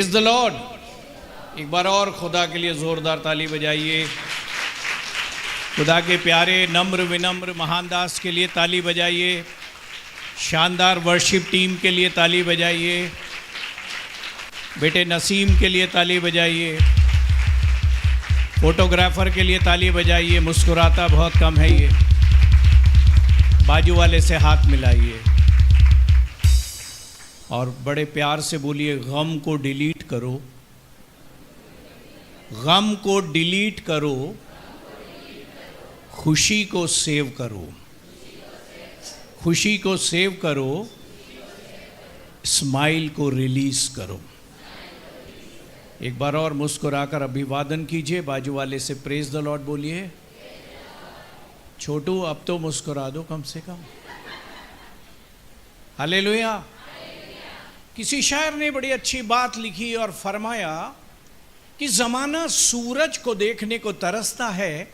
Praise the Lord. एक बार और खुदा के लिए जोरदार ताली बजाइए। खुदा के प्यारे नम्र विनम्र महान दास के लिए ताली बजाइए। शानदार वर्शिप टीम के लिए ताली बजाइए। बेटे नसीम के लिए ताली बजाइए। फोटोग्राफर के लिए ताली बजाइए। मुस्कुराता बहुत कम है ये। बाजू वाले से हाथ मिलाइए और बड़े प्यार से बोलिए, गम को डिलीट करो, गम को डिलीट करो, खुशी को सेव करो, खुशी को सेव करो, स्माइल को रिलीज करो। एक बार और मुस्कुराकर अभिवादन कीजिए। बाजू वाले से प्रेज द लॉर्ड बोलिए। छोटू अब तो मुस्कुरा दो कम से कम। हालेलुया। किसी शायर ने बड़ी अच्छी बात लिखी और फरमाया कि ज़माना सूरज को देखने को तरसता है,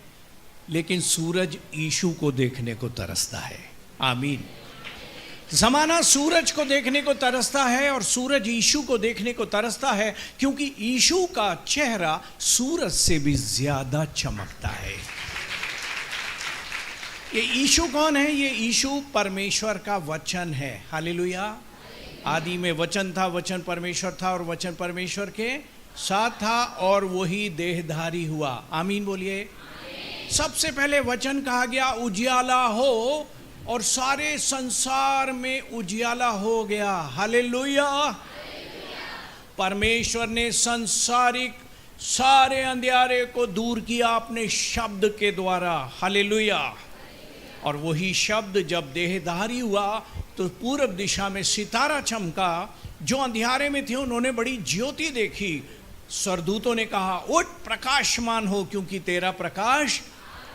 लेकिन सूरज यीशु को देखने को तरसता है। आमीन। ज़माना सूरज को देखने को तरसता है और सूरज यीशु को देखने को तरसता है, क्योंकि यीशु का चेहरा सूरज से भी ज़्यादा चमकता है। ये यीशु कौन है? ये यीशु परमेश्वर का वचन है। हालेलुया। आदि में वचन था, वचन परमेश्वर था और वचन परमेश्वर के साथ था और वही देहधारी हुआ। आमीन बोलिए। सबसे पहले वचन कहा गया उजियाला हो और सारे संसार में उजियाला हो गया। हालेलुया। परमेश्वर ने संसारिक सारे अंधियारे को दूर किया अपने शब्द के द्वारा। हालेलुया। और वही शब्द जब देहधारी हुआ तो पूर्व दिशा में सितारा चमका। जो अंधियारे में थे उन्होंने बड़ी ज्योति देखी। स्वर्गदूतों ने कहा, उठ प्रकाशमान हो, क्योंकि तेरा प्रकाश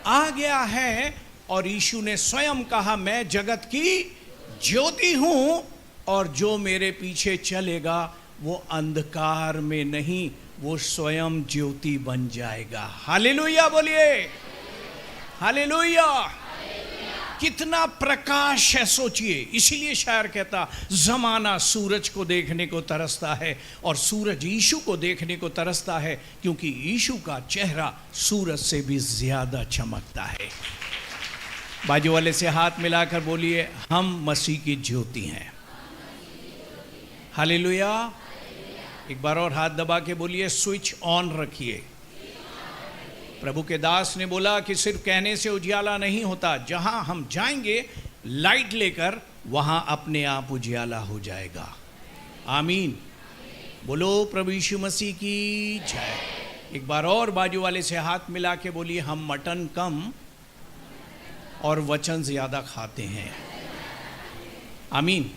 आ गया है। और यीशु ने स्वयं कहा, मैं जगत की ज्योति हूं और जो मेरे पीछे चलेगा वो अंधकार में नहीं, वो स्वयं ज्योति बन जाएगा। हालेलुया बोलिए। हालेलुया। कितना प्रकाश है सोचिए। इसीलिए शायर कहता, जमाना सूरज को देखने को तरसता है और सूरज यीशु को देखने को तरसता है, क्योंकि यीशु का चेहरा सूरज से भी ज्यादा चमकता है। बाजू वाले से हाथ मिलाकर बोलिए, हम मसीह की ज्योति हैं। हालेलुया। एक बार और हाथ दबा के बोलिए, स्विच ऑन रखिए। प्रभु के दास ने बोला कि सिर्फ कहने से उजियाला नहीं होता, जहां हम जाएंगे लाइट लेकर वहां अपने आप उजियाला हो जाएगा। आमीन। बोलो प्रभु यीशु मसीह की जय। एक बार और बाजू वाले से हाथ मिला के बोलिए, हम मटन कम और वचन ज्यादा खाते हैं। आमीन।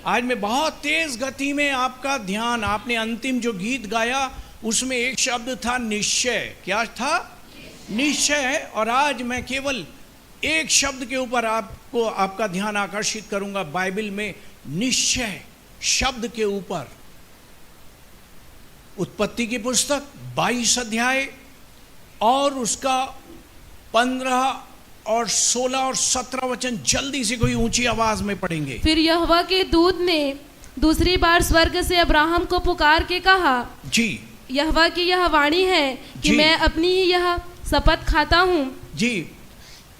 आज मैं बहुत तेज गति में आपका ध्यान, आपने अंतिम जो गीत गाया उसमें एक शब्द था निश्चय। क्या था? निश्चय। और आज मैं केवल एक शब्द के ऊपर आपको आपका ध्यान आकर्षित करूंगा। बाइबल में निश्चय शब्द के ऊपर उत्पत्ति की पुस्तक 22 अध्याय और उसका 15 और 16 और 17 वचन जल्दी से कोई ऊंची आवाज में पढ़ेंगे। फिर यहोवा के दूत ने दूसरी बार स्वर्ग से अब्राहम को पुकार के कहा, जी यहोवा की यह वाणी है कि मैं अपनी यह शपथ खाता हूँ जी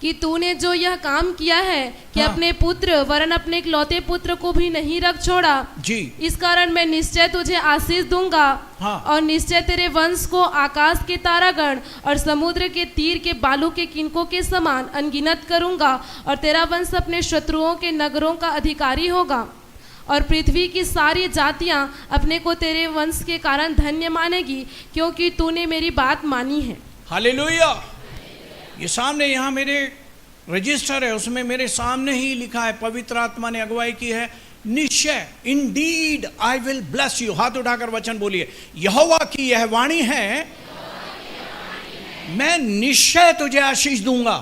कि तूने जो यह काम किया है कि अपने पुत्र वरन अपने इकलौते पुत्र को भी नहीं रख छोड़ा जी, इस कारण मैं निश्चय तुझे आशीष दूंगा और निश्चय तेरे वंश को आकाश के तारागण और समुद्र के तीर के बालू के किनकों के समान अनगिनत करूंगा और तेरा वंश अपने शत्रुओं के नगरों का अधिकारी होगा और पृथ्वी की सारी जातियां अपने को तेरे वंश के कारण धन्य मानेगी, क्योंकि तूने मेरी बात मानी है। हालेलुया। ये सामने यहाँ मेरे रजिस्टर है, उसमें मेरे सामने ही लिखा है, पवित्र आत्मा ने अगुवाई की है, निश्चय, Indeed I will bless you. हाथ उठाकर वचन बोलिए, यहोवा की यह वाणी है, मैं निश्चय तुझे आशीष दूंगा।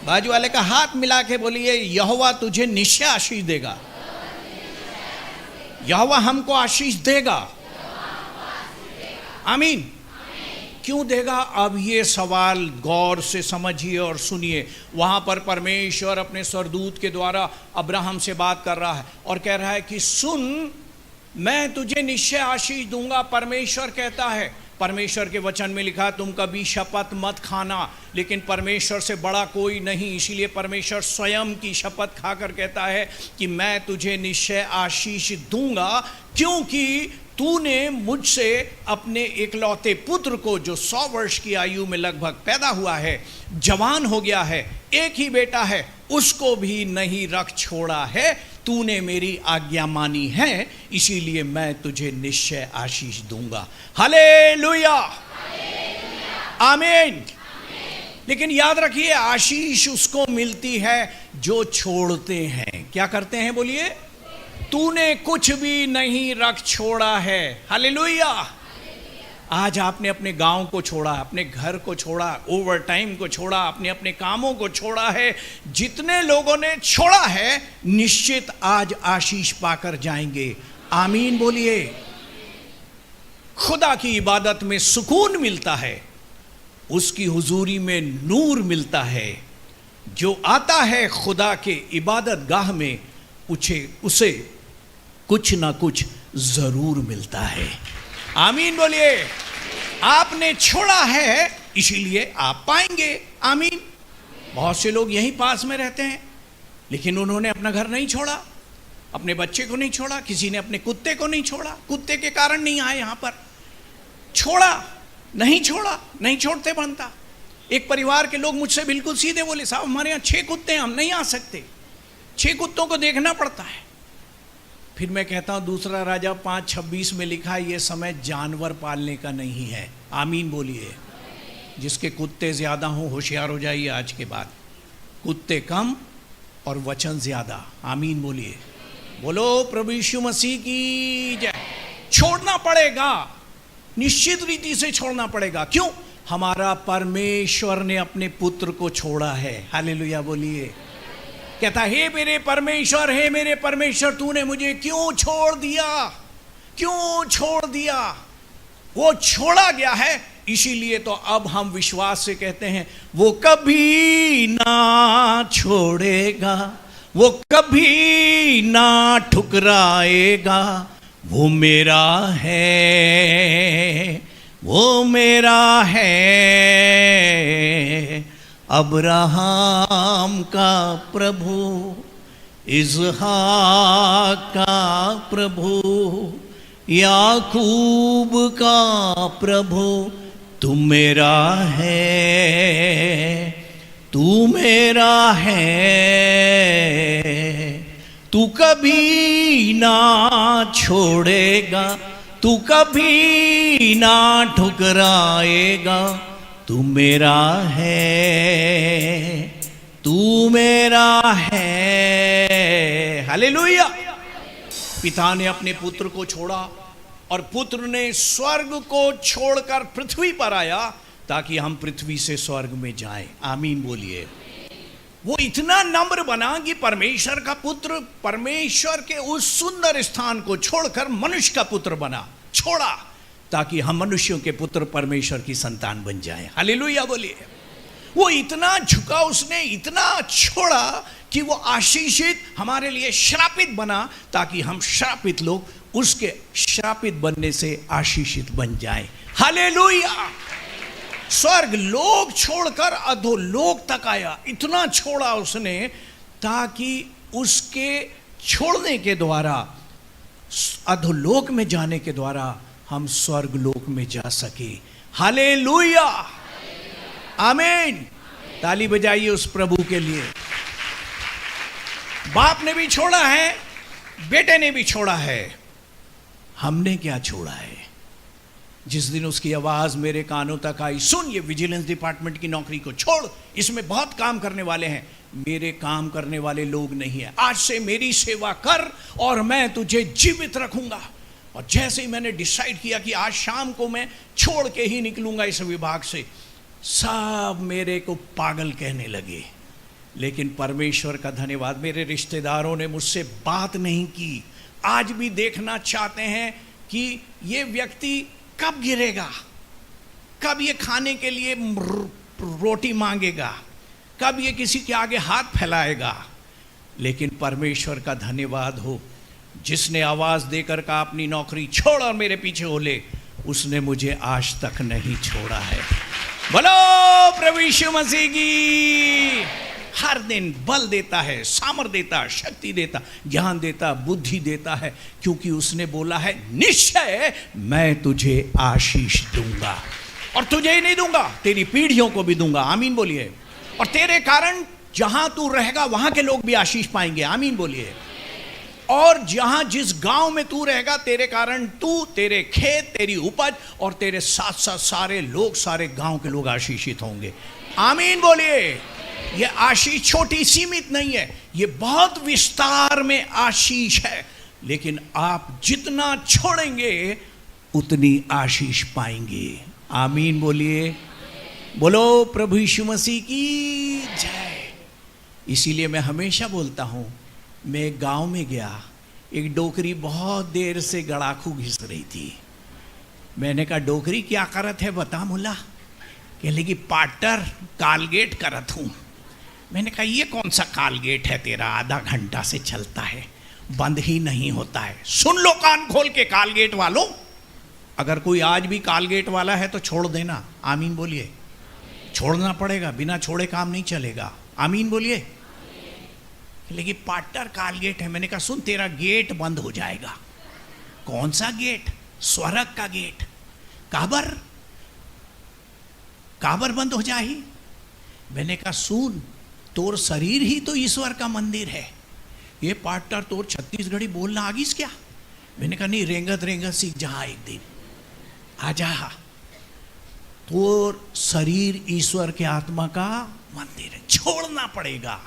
बाजू वाले का हाथ मिला के बोलिए, यहोवा तुझे निश्चय आशीष देगा। यहोवा हमको आशीष देगा। आमीन। क्यों देगा? अब ये सवाल गौर से समझिए और सुनिए। वहाँ पर परमेश्वर अपने स्वर्गदूत के द्वारा अब्राहम से बात कर रहा है और कह रहा है कि सुन, मैं तुझे निश्चय आशीष दूंगा। परमेश्वर कहता है, परमेश्वर के वचन में लिखा तुम कभी शपथ मत खाना, लेकिन परमेश्वर से बड़ा कोई नहीं, इसीलिए परमेश्वर स्वयं की शपथ खाकर कहता है कि मैं तुझे निश्चय आशीष दूंगा, क्योंकि तूने मुझसे अपने एकलौते पुत्र को, जो 100 वर्ष की आयु में लगभग पैदा हुआ है, जवान हो गया है, एक ही बेटा है, उसको भी नहीं रख छोड़ा है। तूने मेरी आज्ञा मानी है, इसीलिए मैं तुझे निश्चय आशीष दूंगा। हालेलुया, आमीन। लेकिन याद रखिए, आशीष उसको मिलती है जो छोड़ते हैं। क्या करते हैं बोलिए? तूने कुछ भी नहीं रख छोड़ा है। हालेलुया। आज आपने अपने गांव को छोड़ा, अपने घर को छोड़ा, ओवर टाइम को छोड़ा, अपने अपने कामों को छोड़ा है। जितने लोगों ने छोड़ा है, निश्चित आज आशीष पाकर जाएंगे। आमीन बोलिए। खुदा की इबादत में सुकून मिलता है, उसकी हुजूरी में नूर मिलता है। जो आता है खुदा के इबादत गाह में, उसे कुछ ना कुछ जरूर मिलता है। आमीन बोलिए। आपने छोड़ा है, इसीलिए आप पाएंगे। आमीन। बहुत से लोग यहीं पास में रहते हैं, लेकिन उन्होंने अपना घर नहीं छोड़ा, अपने बच्चे को नहीं छोड़ा, किसी ने अपने कुत्ते को नहीं छोड़ा। कुत्ते के कारण नहीं आए यहां पर, छोड़ा, नहीं छोड़ा, नहीं छोड़ते बनता। एक परिवार के लोग मुझसे बिल्कुल सीधे बोले, साहब हमारे यहाँ 6 कुत्ते हैं, हम नहीं आ सकते, 6 कुत्तों को देखना पड़ता है। फिर मैं कहता हूं, दूसरा राजा 5:26 में लिखा है, ये समय जानवर पालने का नहीं है। आमीन बोलिए। जिसके कुत्ते ज्यादा हों, होशियार हो जाइए आज के बाद। कुत्ते कम और वचन ज्यादा। आमीन बोलिए। बोलो प्रभु यीशु मसीह की जय। छोड़ना पड़ेगा, निश्चित रीति से छोड़ना पड़ेगा। क्यों? हमारा परमेश्वर ने अपने पुत्र को छोड़ा है। हालेलुया बोलिए। कहता, हे मेरे परमेश्वर, हे मेरे परमेश्वर, तूने मुझे क्यों छोड़ दिया, क्यों छोड़ दिया? वो छोड़ा गया है, इसीलिए तो अब हम विश्वास से कहते हैं, वो कभी ना छोड़ेगा, वो कभी ना ठुकराएगा। वो मेरा है, वो मेरा है, अब्राहम का प्रभु, इज़हाक का प्रभु, याकूब का प्रभु। तू मेरा है, तू मेरा है, तू कभी ना छोड़ेगा, तू कभी ना ठुकराएगा। तू मेरा है, तू मेरा है। हालेलुया। पिता ने अपने पुत्र को छोड़ा और पुत्र ने स्वर्ग को छोड़कर पृथ्वी पर आया, ताकि हम पृथ्वी से स्वर्ग में जाएं। आमीन बोलिए। वो इतना नम्र बना कि परमेश्वर का पुत्र परमेश्वर के उस सुंदर स्थान को छोड़कर मनुष्य का पुत्र बना, छोड़ा, ताकि हम मनुष्यों के पुत्र परमेश्वर की संतान बन जाएं। हालेलुया बोलिए। वो इतना झुका, उसने इतना छोड़ा कि वो आशीषित हमारे लिए श्रापित बना, ताकि हम श्रापित लोग उसके श्रापित बनने से आशीषित बन जाएं। हालेलुया। स्वर्ग लोक छोड़कर अधोलोक तक आया, इतना छोड़ा उसने, ताकि उसके छोड़ने के द्वारा, अधोलोक में जाने के द्वारा हम स्वर्ग लोक में जा सके। हालेलुया, आमीन। ताली बजाइए उस प्रभु के लिए। बाप ने भी छोड़ा है, बेटे ने भी छोड़ा है, हमने क्या छोड़ा है? जिस दिन उसकी आवाज मेरे कानों तक आई, सुन, ये विजिलेंस डिपार्टमेंट की नौकरी को छोड़, इसमें बहुत काम करने वाले हैं। मेरे काम करने वाले लोग नहीं है, आज से मेरी सेवा कर और मैं तुझे जीवित रखूंगा। और जैसे ही मैंने डिसाइड किया कि आज शाम को मैं छोड़ के ही निकलूंगा इस विभाग से, सब मेरे को पागल कहने लगे। लेकिन परमेश्वर का धन्यवाद, मेरे रिश्तेदारों ने मुझसे बात नहीं की। आज भी देखना चाहते हैं कि ये व्यक्ति कब गिरेगा, कब ये खाने के लिए रोटी मांगेगा, कब ये किसी के आगे हाथ फैलाएगा। लेकिन परमेश्वर का धन्यवाद हो, जिसने आवाज देकर कहा अपनी नौकरी छोड़ और मेरे पीछे हो ले, उसने मुझे आज तक नहीं छोड़ा है। बोलो प्रभु यीशु मसीह की। हर दिन बल देता है, सामर्थ देता है, शक्ति देता, ज्ञान देता, बुद्धि देता है, क्योंकि उसने बोला है निश्चय मैं तुझे आशीष दूंगा, और तुझे ही नहीं दूंगा, तेरी पीढ़ियों को भी दूंगा। आमीन बोलिए। और तेरे कारण जहां तू रहेगा वहां के लोग भी आशीष पाएंगे। आमीन बोलिए। और जहां जिस गांव में तू रहेगा, तेरे कारण तू, तेरे खेत, तेरी उपज और तेरे साथ साथ सारे लोग, सारे गांव के लोग आशीषित होंगे। आमीन बोलिए। ये आशीष छोटी सीमित नहीं है, ये बहुत विस्तार में आशीष है। लेकिन आप जितना छोड़ेंगे उतनी आशीष पाएंगे। आमीन बोलिए। बोलो प्रभु यीशु मसीह की जय। इसीलिए मैं हमेशा बोलता हूं, मैं एक गांव में गया, एक डोकरी बहुत देर से गड़ाखू घिस रही थी। मैंने कहा डोकरी क्या करत है बता मुला? कह लगी पार्टनर कालगेट करत हूं। मैंने कहा ये कौन सा कालगेट है तेरा, आधा घंटा से चलता है, बंद ही नहीं होता है। सुन लो कान खोल के कालगेट वालों, अगर कोई आज भी कालगेट वाला है तो छोड़ देना। आमीन बोलिए। छोड़ना पड़ेगा, बिना छोड़े काम नहीं चलेगा। आमीन बोलिए। लेकिन पार्टनर कालगेट है। मैंने कहा सुन तेरा गेट बंद हो जाएगा। कौन सा गेट? स्वर्ग का गेट। काबर काबर बंद हो जाए। मैंने कहा सुन तोर शरीर ही तो ईश्वर का मंदिर है। ये पार्टनर तोर छत्तीसगढ़ी बोलना आगिस क्या? मैंने कहा नहीं, रेंगत रेंगत सीख जा, एक दिन आ जा। तो शरीर ईश्वर के आत्मा का मंदिर है। छोड़ना पड़ेगा,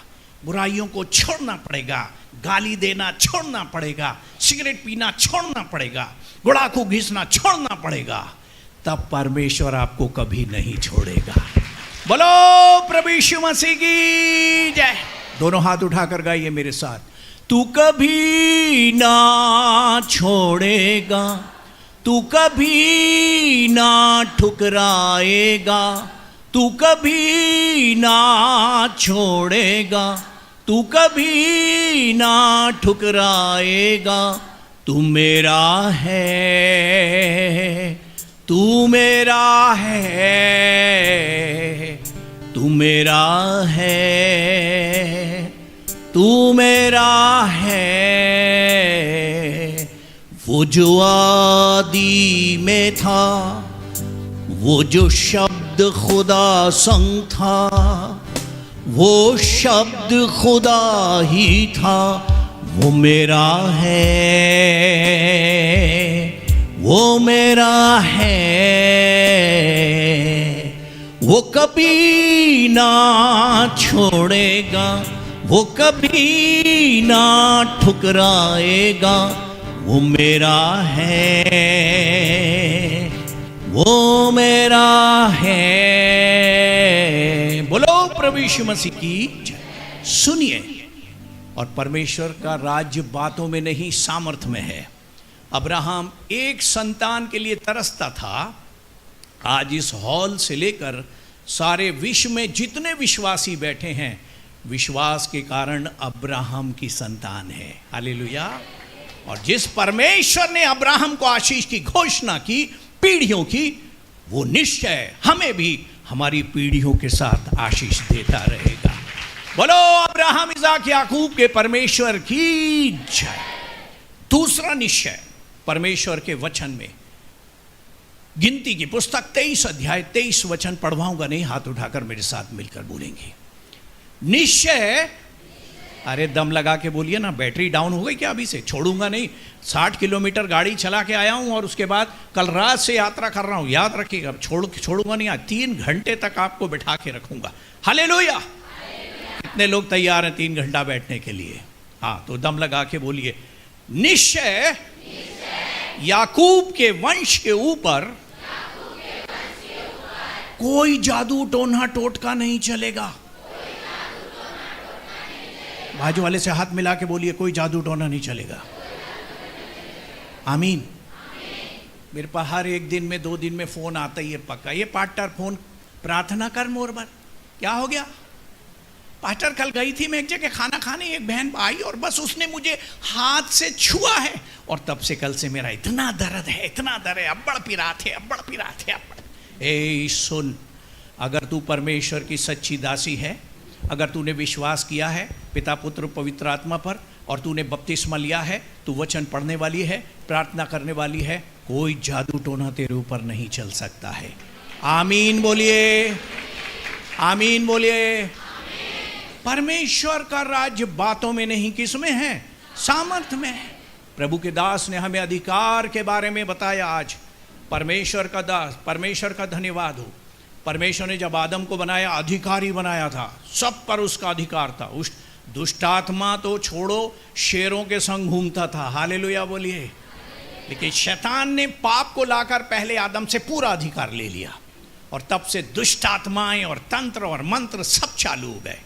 बुराइयों को छोड़ना पड़ेगा, गाली देना छोड़ना पड़ेगा, सिगरेट पीना छोड़ना पड़ेगा, गुड़ाखू घिसना छोड़ना पड़ेगा, तब परमेश्वर आपको कभी नहीं छोड़ेगा। बोलो प्रभु यीशु मसीह की जय। दोनों हाथ उठाकर गाइए मेरे साथ। तू कभी ना छोड़ेगा, तू कभी ना ठुकराएगा, तू कभी ना छोड़ेगा, तू कभी ना ठुकराएगा। तू मेरा है, तू मेरा है, तू मेरा है, तू मेरा है। वो जो आदि में था, वो जो शब्द खुदा संग था, वो शब्द खुदा ही था, वो मेरा है, वो मेरा है। वो कभी ना छोड़ेगा, वो कभी ना ठुकराएगा। वो मेरा है, वो मेरा है। बोलो प्रभु यीशु मसीह की जय। सुनिए, और परमेश्वर का राज्य बातों में नहीं सामर्थ्य में है। अब्राहम एक संतान के लिए तरसता था। आज इस हॉल से लेकर सारे विश्व में जितने विश्वासी बैठे हैं, विश्वास के कारण अब्राहम की संतान है। हालेलुया। और जिस परमेश्वर ने अब्राहम को आशीष की घोषणा की, पीढ़ियों की, वो निश्चय हमें भी हमारी पीढ़ियों के साथ आशीष देता रहेगा। बोलो अब्राहम इज़ाक याकूब के परमेश्वर की जय। दूसरा निश्चय परमेश्वर के वचन में, गिनती की पुस्तक 23 अध्याय 23 वचन पढ़वाऊंगा नहीं, हाथ उठाकर मेरे साथ मिलकर बोलेंगे। निश्चय, अरे दम लगा के बोलिए ना, बैटरी डाउन हो गई क्या अभी से? छोड़ूंगा नहीं। 60 किलोमीटर गाड़ी चला के आया हूं और उसके बाद कल रात से यात्रा कर रहा हूं। याद रखिएगा, छोड़ूंगा नहीं। आज 3 घंटे तक आपको बैठा के रखूंगा। हालेलुया। कितने लोग तैयार हैं 3 घंटा बैठने के लिए? हाँ, तो दम लगा के बोलिए। निश्चय याकूब के वंश के ऊपर कोई जादू टोना टोटका नहीं चलेगा। बाजू वाले से हाथ मिला के बोलिए, कोई जादू टोना नहीं चलेगा। आमीन। मेरे पास हर एक दिन में 2 दिन में फोन आता ही है पक्का। ये पार्टनर फोन, प्रार्थना कर मोर बर। क्या हो गया? पास्टर कल गई थी मैं एक जगह खाना खाने एक बहन आई और बस उसने मुझे हाथ से छुआ है, और तब से कल से मेरा इतना दर्द है, इतना दर्द है, अब्बड़ पिरात है, अब्बड़ पिरात है, अब्बड़। ए सुन, अगर तू परमेश्वर की सच्ची दासी है, अगर तूने विश्वास किया है पिता पुत्र पवित्र आत्मा पर, और तूने बपतिस्मा लिया है, तू वचन पढ़ने वाली है, प्रार्थना करने वाली है, कोई जादू टोना तेरे ऊपर नहीं चल सकता है। आमीन बोलिए, आमीन बोलिए। परमेश्वर का राज्य बातों में नहीं, किस में है? सामर्थ में है। प्रभु के दास ने हमें अधिकार के बारे में बताया आज। परमेश्वर का दास, परमेश्वर का धन्यवाद हो। परमेश्वर ने जब आदम को बनाया, अधिकारी बनाया था, सब पर उसका अधिकार था। उस दुष्ट आत्मा तो छोड़ो, शेरों के संग घूमता था, हालेलुया बोलिए। लेकिन शैतान ने पाप को लाकर पहले आदम से पूरा अधिकार ले लिया, और तब से दुष्ट आत्माएं और तंत्र और मंत्र सब चालू हो गए।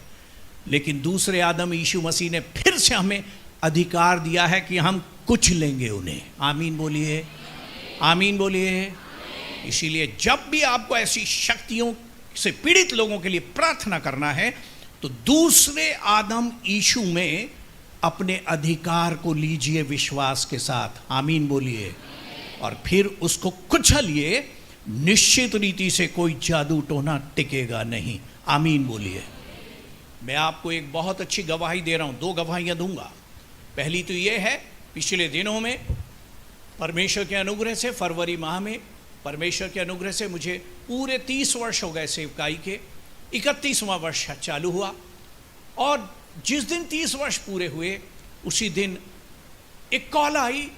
लेकिन दूसरे आदम यीशु मसीह ने फिर से हमें अधिकार दिया है कि हम कुछ लेंगे उन्हें। आमीन बोलिए, आमीन बोलिए। इसीलिए जब भी आपको ऐसी शक्तियों से पीड़ित लोगों के लिए प्रार्थना करना है, तो दूसरे आदम यीशु में अपने अधिकार को लीजिए विश्वास के साथ। आमीन बोलिए। और फिर उसको कुचलिए, निश्चित रीति से कोई जादू टोना टिकेगा नहीं। आमीन बोलिए। मैं आपको एक बहुत अच्छी गवाही दे रहा हूं, 2 गवाहियां दूंगा। पहली तो ये है, पिछले दिनों में परमेश्वर के अनुग्रह से, फरवरी माह में परमेश्वर के अनुग्रह से मुझे पूरे 30 वर्ष हो गए सेवकाई के, 31वां वर्ष चालू हुआ। और जिस दिन 30 वर्ष पूरे हुए, उसी दिन एक कॉल आई,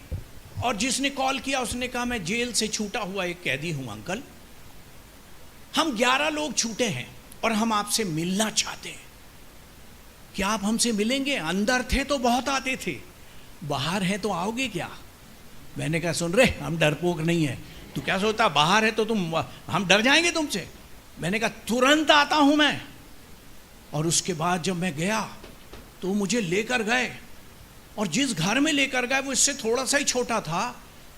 और जिसने कॉल किया उसने कहा, मैं जेल से छूटा हुआ एक कैदी हूं अंकल, हम 11 लोग छूटे हैं और हम आपसे मिलना चाहते हैं, क्या आप हमसे मिलेंगे? अंदर थे तो बहुत आते थे, बाहर है तो आओगे क्या? मैंने कहा, सुन रे, हम डरपोक नहीं है, तू क्या सोचता बाहर है तो हम डर जाएंगे तुमसे? मैंने कहा, तुरंत आता हूं मैं। और उसके बाद जब मैं गया तो मुझे लेकर गए, और जिस घर में लेकर गए वो इससे थोड़ा सा ही छोटा था,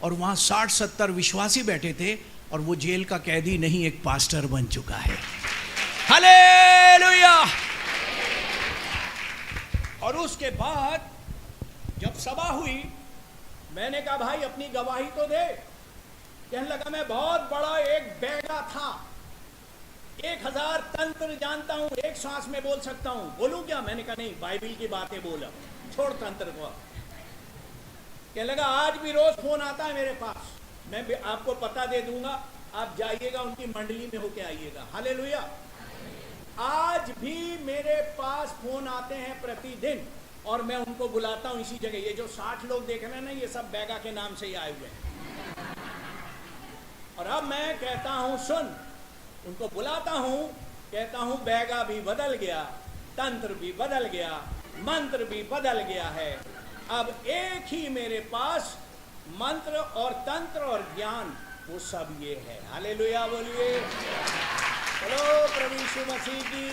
और वहाँ 60-70 विश्वासी बैठे थे, और वो जेल का कैदी नहीं, एक पास्टर बन चुका है। हालेलुया। और उसके बाद जब सभा हुई, मैंने कहा, भाई अपनी गवाही तो दे। कहने लगा, मैं बहुत बड़ा एक बैगा था, 1000 तंत्र जानता हूं, एक सांस में बोल सकता हूं, बोलूं क्या? मैंने कहा, नहीं, बाइबल की बातें बोला, छोड़ तंत्र को। कहने लगा, आज भी रोज फोन आता है मेरे पास, मैं भी आपको पता दे दूंगा, आप जाइएगा, उनकी मंडली में होके आइएगा। हालेलुया। आज भी मेरे पास फोन आते हैं प्रतिदिन, और मैं उनको बुलाता हूं इसी जगह। ये जो 60 लोग देख रहे हैं ना, ये सब बैगा के नाम से ही आए हुए हैं। और अब मैं कहता हूं, सुन, उनको बुलाता हूं, कहता हूं, बैगा भी बदल गया, तंत्र भी बदल गया, मंत्र भी बदल गया है। अब एक ही मेरे पास मंत्र और तंत्र और ज्ञान, वो सब ये है। हालेलुया बोलिए। चलो प्रभु यीशु मसीह की।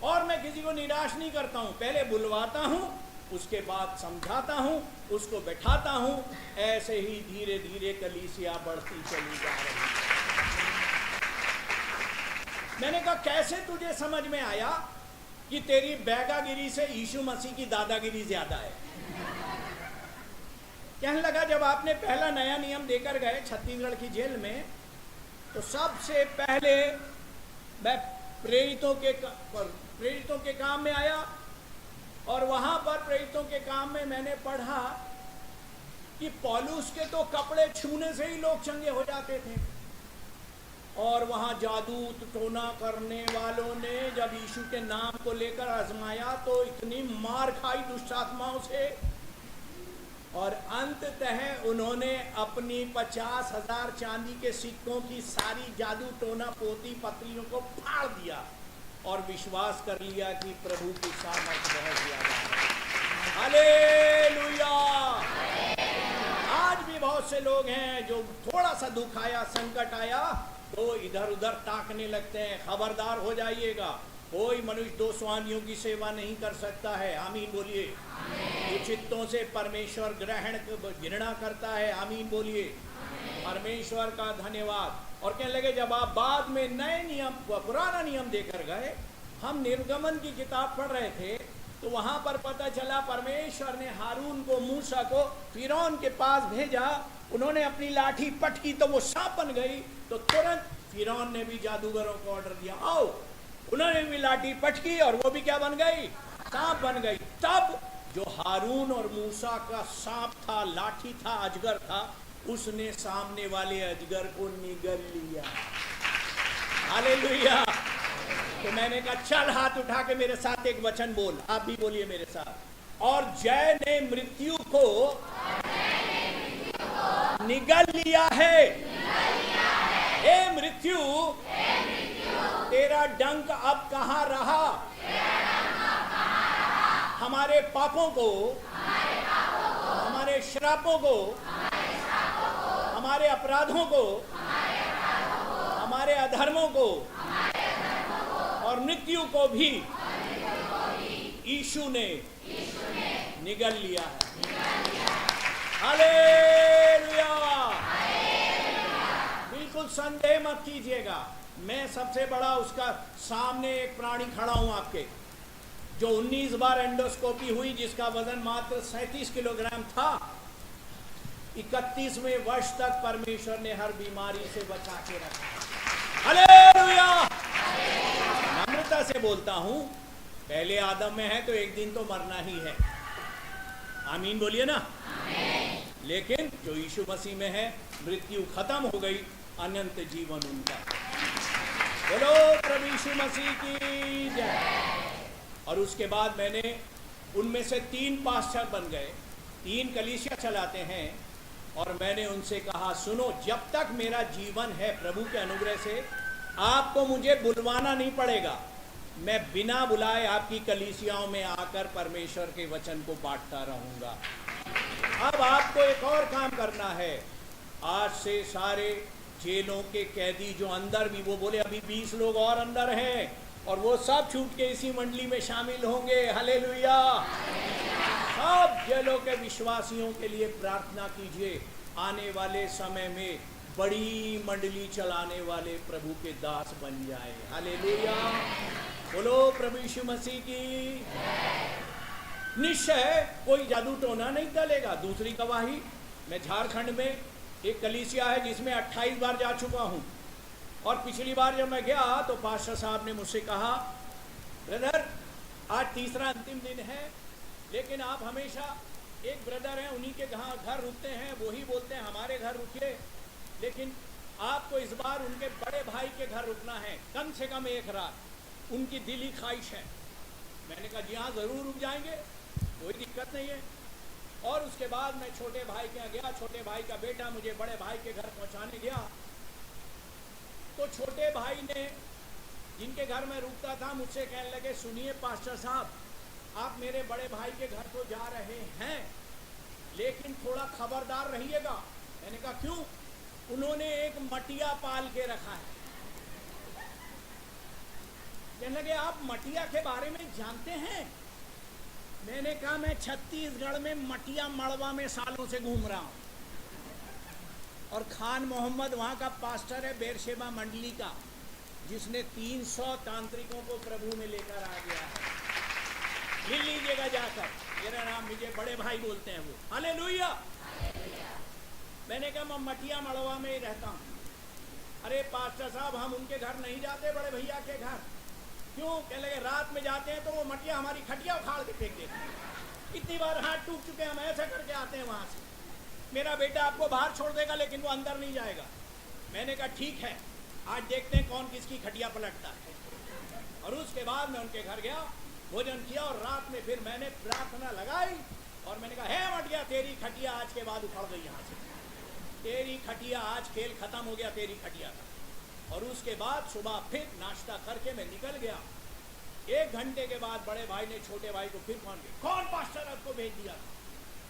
और मैं किसी को निराश नहीं करता हूं, पहले बुलवाता हूं, उसके बाद समझाता हूं, उसको बैठाता हूं। ऐसे ही धीरे धीरे कलीसिया बढ़ती चली जा रही है। मैंने कहा, कैसे तुझे समझ में आया कि तेरी बैगागिरी से यीशु मसीह की दादागिरी ज्यादा है? कहने लगा, जब आपने पहला नया नियम देकर गए छत्तीसगढ़ की जेल में, तो सबसे पहले मैं प्रेरितों के काम में आया, और वहां पर प्रेरितों के काम में मैंने पढ़ा कि पौलुस के तो कपड़े छूने से ही लोग चंगे हो जाते थे। और वहां जादू टोना करने वालों ने जब यीशु के नाम को लेकर आजमाया, तो इतनी मार खाई दुष्ट आत्माओं से, और अंततः उन्होंने अपनी 50,000 चांदी के सिक्कों की सारी जादू टोना पोती पत्रियों को फाड़ दिया, और विश्वास कर लिया कि प्रभु की सामर्थ बहुत ज्यादा है। हालेलुया। आज भी बहुत से लोग हैं जो थोड़ा सा दुख आया, संकट आया, तो इधर उधर ताकने लगते हैं। खबरदार हो जाइएगा, कोई मनुष्य 2 स्वामियों की सेवा नहीं कर सकता है। आमीन बोलिए। उचितों से परमेश्वर घृणा करता है। आमीन बोलिए। परमेश्वर का धन्यवाद। और कहने लगे, जब आप बाद में नए नियम, पुराना नियम देकर गए, हम निर्गमन की किताब पढ़ रहे थे तो वहां पर पता चला परमेश्वर ने हारून को, मूसा को फिरौन के पास भेजा। उन्होंने अपनी लाठी पटकी तो वो सांप बन गई। तो तुरंत फिरौन ने भी जादूगरों को ऑर्डर दिया, आओ। उन्होंने भी लाठी पटकी और वो भी क्या बन गई? सांप बन गई। तब जो हारून और मूसा का सांप था, लाठी था, अजगर था, उसने सामने वाले अजगर को निगल लिया। हालेलुया। तो मैंने कहा चल हाथ उठा के मेरे साथ एक वचन बोल, आप भी बोलिए मेरे साथ। और जय ने मृत्यु को निगल लिया है। हे मृत्यु, तेरा डंक अब कहां रहा? हमारे पापों को, हमारे श्रापों को, हमारे अपराधों को, हमारे अधर्मों को और मृत्यु को भी यीशु ने निगल लिया है। हालेलुया। बिल्कुल संदेह मत कीजिएगा, मैं सबसे बड़ा उसका सामने एक प्राणी खड़ा हूं आपके, जो 19 बार एंडोस्कोपी हुई, जिसका वजन मात्र 37 किलोग्राम था। 31वें वर्ष तक परमेश्वर ने हर बीमारी से बचा के रखा। हालेलुया। नम्रता से बोलता हूं, पहले आदम में है तो एक दिन तो मरना ही है। आमीन बोलिए ना। लेकिन जो यीशु मसीह में है, मृत्यु खत्म हो गई, अनंत जीवन उनका। बोलो प्रभु यीशु मसीह की जय। और उसके बाद मैंने उनमें से 3 पास्टर बन गए, 3 कलीसिया चलाते हैं। और मैंने उनसे कहा, सुनो, जब तक मेरा जीवन है प्रभु के अनुग्रह से आपको मुझे बुलवाना नहीं पड़ेगा। मैं बिना बुलाए आपकी कलीसियाओं में आकर परमेश्वर के वचन को बांटता रहूंगा। अब आपको एक और काम करना है। आज से सारे जेलों के कैदी जो अंदर भी, वो बोले अभी 20 लोग और अंदर हैं, और वो सब छूट के इसी मंडली में शामिल होंगे। हालेलुया। सब जेलों के विश्वासियों के लिए प्रार्थना कीजिए। आने वाले समय में बड़ी मंडली चलाने वाले प्रभु के दास बन जाए। हालेलुया। बोलो प्रभु यीशु मसीह की। निश्चय कोई जादू टोना नहीं चलेगा। दूसरी गवाही, मैं झारखंड में एक कलीसिया है जिसमें 28 बार जा चुका हूं। और पिछली बार जब मैं गया तो पास्टर साहब ने मुझसे कहा, ब्रदर आज तीसरा अंतिम दिन है, लेकिन आप हमेशा, एक ब्रदर हैं उन्हीं के घर रुकते हैं, वही बोलते हैं हमारे घर रुकिए, लेकिन आपको इस बार उनके बड़े भाई के घर रुकना है, कम से कम एक रात। उनकी दिली ख्वाहिश है। मैंने कहा जी हाँ जरूर रुक जाएंगे, कोई दिक्कत नहीं है। और उसके बाद मैं छोटे भाई के यहाँ गया। छोटे भाई का बेटा मुझे बड़े भाई के घर पहुंचाने गया। तो छोटे भाई ने, जिनके घर में रुकता था, मुझसे कहने लगे, सुनिए पास्टर साहब, आप मेरे बड़े भाई के घर तो जा रहे हैं, लेकिन थोड़ा खबरदार रहिएगा। मैंने कहा क्यों? उन्होंने एक मटिया पाल के रखा है। कहने लगे आप मटिया के बारे में जानते हैं? मैंने कहा मैं छत्तीसगढ़ में मटिया मड़वा में सालों से घूम रहा हूं, और खान मोहम्मद वहां का पास्टर है बेरशेबा मंडली का, जिसने 300 तांत्रिकों को प्रभु में लेकर आ गया है। मिल लीजिएगा जाकर, मेरा नाम मुझे बड़े भाई बोलते हैं वो। हालेलुया। मैंने कहा मैं मटिया मड़वा में ही रहता हूँ। अरे पास्टर साहब हम उनके घर नहीं जाते, बड़े भैया के घर। क्यों? कहने लगे रात में जाते हैं तो वो मटिया हमारी खटिया उखाड़ के फेंक देते हैं। इतनी बार हाथ टूट चुके हैं, हम ऐसा करके आते हैं वहां से। मेरा बेटा आपको बाहर छोड़ देगा लेकिन वो अंदर नहीं जाएगा। मैंने कहा ठीक है, आज देखते हैं कौन किसकी खटिया पलटता है। और उसके बाद मैं उनके घर गया, भोजन किया, और रात में फिर मैंने प्रार्थना लगाई और मैंने कहा हे मटिया, तेरी खटिया आज के बाद उखड़ गई यहाँ से। तेरी खटिया आज खेल खत्म हो गया, तेरी खटिया का। और उसके बाद सुबह फिर नाश्ता करके मैं निकल गया। 1 घंटे के बाद बड़े भाई ने छोटे भाई को फिर फोन किया, कौन पास्टर आपको भेज दिया?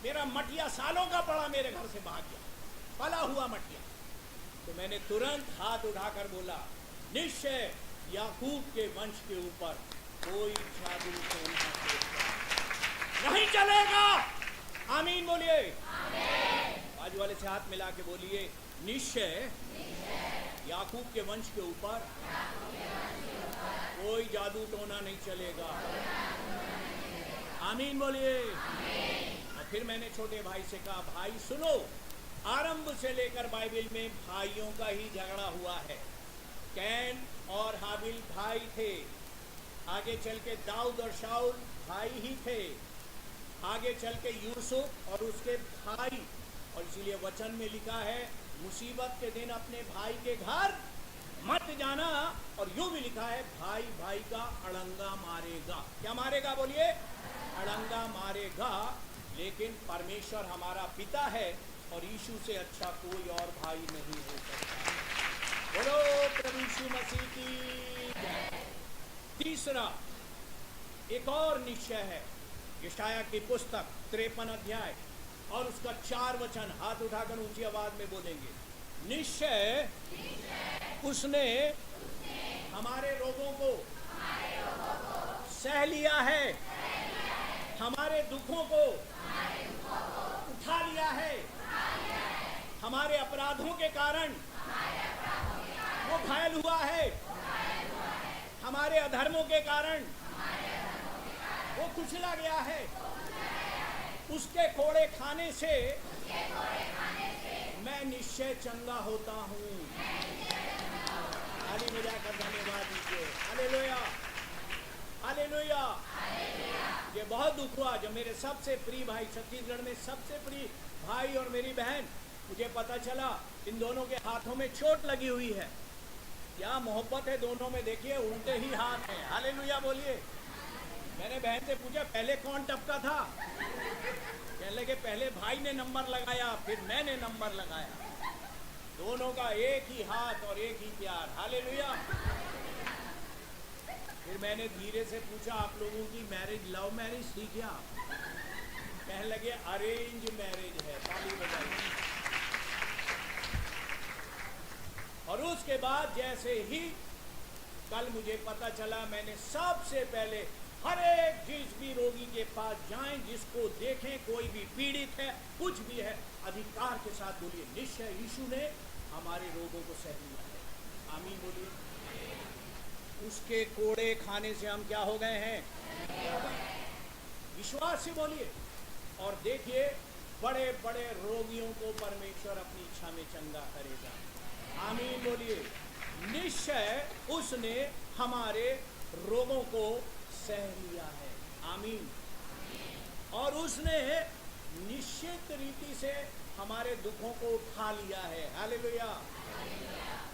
मेरा मटिया सालों का पड़ा मेरे घर से भाग गया, पला हुआ मटिया। तो मैंने तुरंत हाथ उठाकर बोला, निश्चय याकूब के वंश के ऊपर कोई जादू नहीं चलेगा। आमीन बोलिए। बाजू वाले से हाथ मिला के बोलिए, निश्चय याकूब के वंश के ऊपर कोई जादू टोना नहीं चलेगा। आमीन बोलिए। और फिर मैंने छोटे भाई से कहा, भाई सुनो, आरंभ से लेकर बाइबल में भाइयों का ही झगड़ा हुआ है। कैन और हाबिल भाई थे, आगे चल के दाऊद और शाऊल भाई ही थे, आगे चल के यूसुफ और उसके भाई। और इसीलिए वचन में लिखा है, मुसीबत के दिन अपने भाई के घर मत जाना। और यूं भी लिखा है, भाई भाई का अड़ंगा मारेगा। क्या मारेगा बोलिए? अड़ंगा मारेगा। लेकिन परमेश्वर हमारा पिता है और यीशु से अच्छा कोई और भाई नहीं हो सकता। बोलो प्रभु यीशु मसीह की जय। तीसरा एक और निश्चय है, यशायाह की पुस्तक 53 अध्याय और उसका 4 वचन हाथ उठाकर ऊंची आवाज में बोलेंगे। निश्चय उसने हमारे रोगों को सह लिया है, हमारे दुखों को उठा लिया है। हमारे अपराधों के कारण वो घायल हुआ है, हमारे अधर्मों के कारण वो कुचला गया है। उसके कोड़े खाने से मैं निश्चय चंगा होता हूँ। ताली बजाकर धन्यवाद दीजिए। Hallelujah, hallelujah. ये बहुत दुख हुआ जब मेरे सबसे प्रिय भाई, छत्तीसगढ़ में सबसे प्रिय भाई और मेरी बहन, मुझे पता चला इन दोनों के हाथों में चोट लगी हुई है। क्या मोहब्बत है दोनों में, देखिए उल्टे ही हाथ हैं। हालेलुया बोलिए। मैंने बहन से पूछा, पहले कौन टपका था? कहने लगे, पहले भाई ने नंबर लगाया, फिर मैंने नंबर लगाया। दोनों का एक ही हाथ और एक ही प्यार। हालेलुया। फिर मैंने धीरे से पूछा, आप लोगों की मैरिज लव मैरिज थी क्या? कहने लगे अरेंज मैरिज है। ताली बजाइए। और उसके बाद जैसे ही कल मुझे पता चला, मैंने सबसे पहले हर एक जिस भी रोगी के पास जाएं, जिसको देखें, कोई भी पीड़ित है, कुछ भी है, अधिकार के साथ बोलिए, निश्चय यीशु ने हमारे रोगों को सह लिया है। आमीन बोलिए। उसके कोड़े खाने से हम क्या हो गए हैं? विश्वास से बोलिए। और देखिए, बड़े बड़े रोगियों को परमेश्वर अपनी इच्छा में चंगा करेगा। आमीन बोलिए। निश्चय उसने हमारे रोगों को सह लिया है। आमीन। और उसने निश्चित रीति से हमारे दुखों को उठा लिया है। हालेलुया।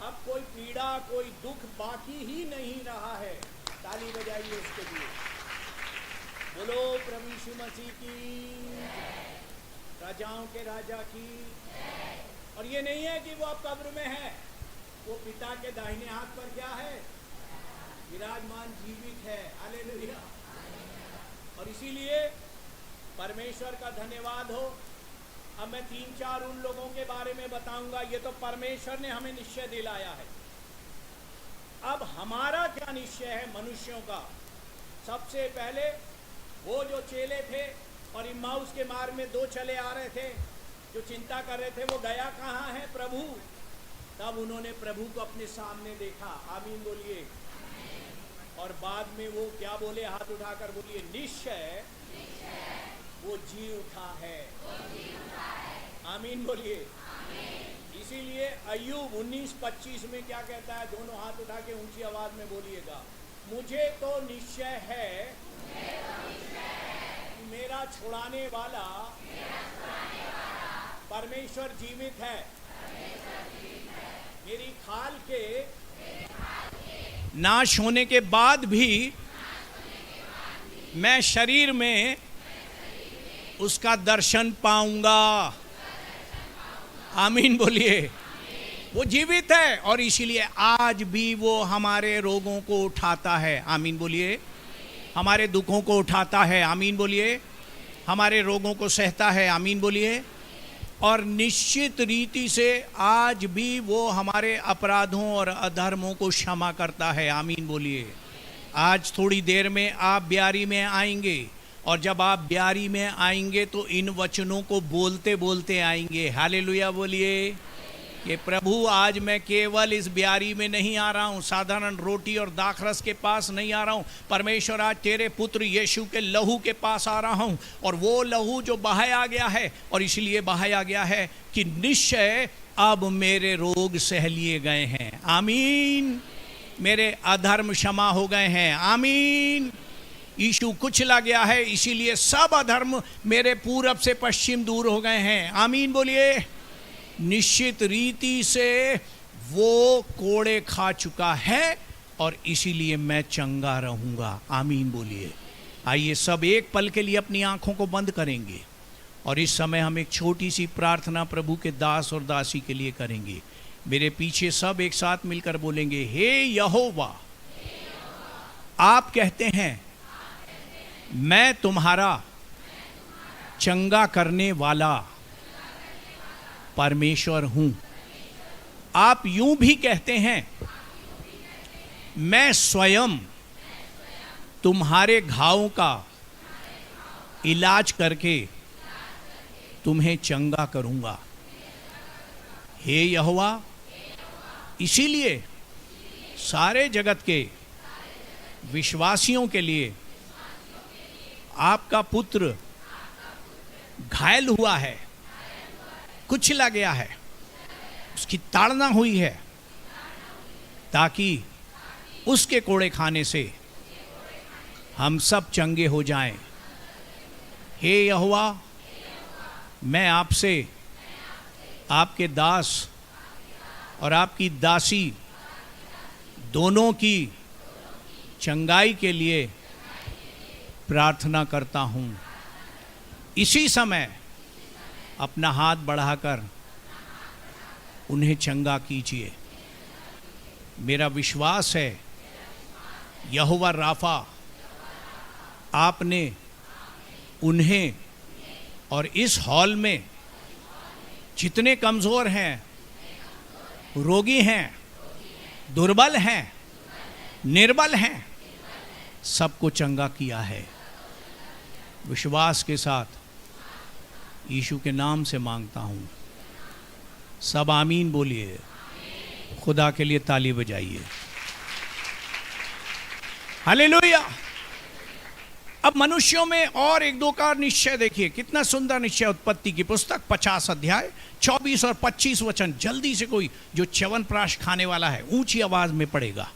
अब कोई पीड़ा, कोई दुख बाकी ही नहीं रहा है। ताली बजाइए उसके लिए। बोलो प्रभु यीशु मसीह की, राजाओं के राजा की। और ये नहीं है कि वो अब कब्र में है, वो पिता के दाहिने हाथ पर क्या है? विराजमान, जीवित है। हालेलुया। और इसीलिए परमेश्वर का धन्यवाद हो। अब मैं 3-4 उन लोगों के बारे में बताऊंगा। ये तो परमेश्वर ने हमें निश्चय दिलाया है। अब हमारा क्या निश्चय है मनुष्यों का? सबसे पहले वो जो चेले थे और इम्माउस के मार्ग में 2 चले आ रहे थे, जो चिंता कर रहे थे, वो गया कहाँ है? प्रभु। तब उन्होंने प्रभु को अपने सामने देखा। आमीन बोलिए। और बाद में वो क्या बोले? हाथ उठाकर बोलिए, निश्चय वो जी उठा है। आमीन बोलिए। इसीलिए अय्यूब 19:25 में क्या कहता है? दोनों हाथ उठा के ऊंची आवाज में बोलिएगा, मुझे तो निश्चय है कि मेरा छुड़ाने वाला परमेश्वर जीवित है। मेरी खाल के नाश होने के बाद भी मैं शरीर में उसका दर्शन पाऊंगा। आमीन बोलिए। वो जीवित है और इसीलिए आज भी वो हमारे रोगों को उठाता है। आमीन बोलिए। हमारे दुखों को उठाता है। आमीन बोलिए। हमारे रोगों को सहता है। आमीन बोलिए। और निश्चित रीति से आज भी वो हमारे अपराधों और अधर्मों को क्षमा करता है। आमीन बोलिए। आज थोड़ी देर में आप ब्यारी में आएंगे और जब आप ब्यारी में आएंगे तो इन वचनों को बोलते बोलते आएंगे। हालेलुया बोलिए। कि प्रभु आज मैं केवल इस ब्यारी में नहीं आ रहा हूं, साधारण रोटी और दाखरस के पास नहीं आ रहा हूं। परमेश्वर आज तेरे पुत्र यीशु के लहू के पास आ रहा हूं, और वो लहू जो बहाया गया है, और इसलिए बहाया गया है कि निश्चय अब मेरे रोग सह लिए गए हैं। आमीन। मेरे अधर्म क्षमा हो गए हैं। आमीन। यीशु कुचला गया है, इसीलिए सब अधर्म मेरे पूरब से पश्चिम दूर हो गए हैं। आमीन बोलिए। निश्चित रीति से वो कोड़े खा चुका है, और इसीलिए मैं चंगा रहूंगा। आमीन बोलिए। आइए सब एक पल के लिए अपनी आंखों को बंद करेंगे, और इस समय हम एक छोटी सी प्रार्थना प्रभु के दास और दासी के लिए करेंगे। मेरे पीछे सब एक साथ मिलकर बोलेंगे, हे यहोवा, आप कहते हैं मैं तुम्हारा चंगा करने वाला परमेश्वर हूं। आप यूं भी कहते हैं मैं स्वयं तुम्हारे घावों का इलाज करके तुम्हें चंगा करूंगा। हे यहोवा, इसीलिए सारे जगत के विश्वासियों के लिए आपका पुत्र घायल हुआ है, कुचला गया है, उसकी ताड़ना हुई है, ताकि उसके कोड़े खाने से हम सब चंगे हो जाएं। हे यहोवा, मैं आपसे आपके दास और आपकी दासी दोनों की चंगाई के लिए प्रार्थना करता हूं। इसी समय अपना हाथ बढ़ाकर उन्हें चंगा कीजिए। मेरा विश्वास है यहोवा राफा, आपने उन्हें और इस हॉल में जितने कमजोर हैं, रोगी हैं, दुर्बल हैं, निर्बल हैं, सबको चंगा किया है। विश्वास के साथ यीशु के नाम से मांगता हूं। सब आमीन बोलिए। खुदा के लिए ताली बजाइए। हालेलुया। अब मनुष्यों में और एक दो का निश्चय देखिए, कितना सुंदर निश्चय। उत्पत्ति की पुस्तक 50 अध्याय 24 और 25 वचन। जल्दी से कोई जो च्यवनप्राश खाने वाला है ऊंची आवाज में पढ़ेगा,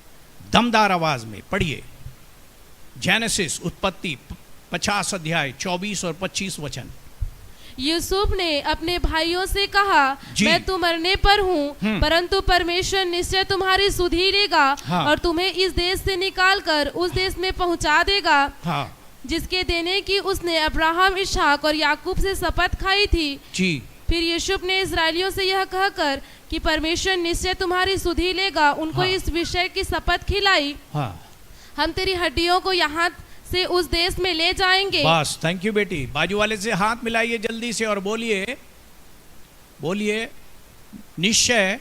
दमदार आवाज में पढ़िए। जेनेसिस उत्पत्ति 50 अध्याय 24 और 25 वचन। यूसुफ ने अपने भाइयों से कहा, मैं तो मरने पर हूँ, परंतु परमेश्वर निश्चय तुम्हारी सुधि लेगा, हाँ। और तुम्हें इस देश से निकालकर उस देश में पहुँचा देगा, हाँ। जिसके देने की उसने अब्राहम, इसहाक और याकूब से शपथ खाई थी। जी। फिर यूसुफ ने इस्राएलियों से यह कहकर कि परमेश्वर निश्चय तुम्हारी सुधि लेगा, उनको हाँ। इस विषय की शपथ खिलाई, हाँ। हम तेरी हड्डियों को यहाँ से उस देश में ले जाएंगे। बस, थैंक यू बेटी। बाजू वाले से हाथ मिलाइए जल्दी से और बोलिए, बोलिए, निश्चय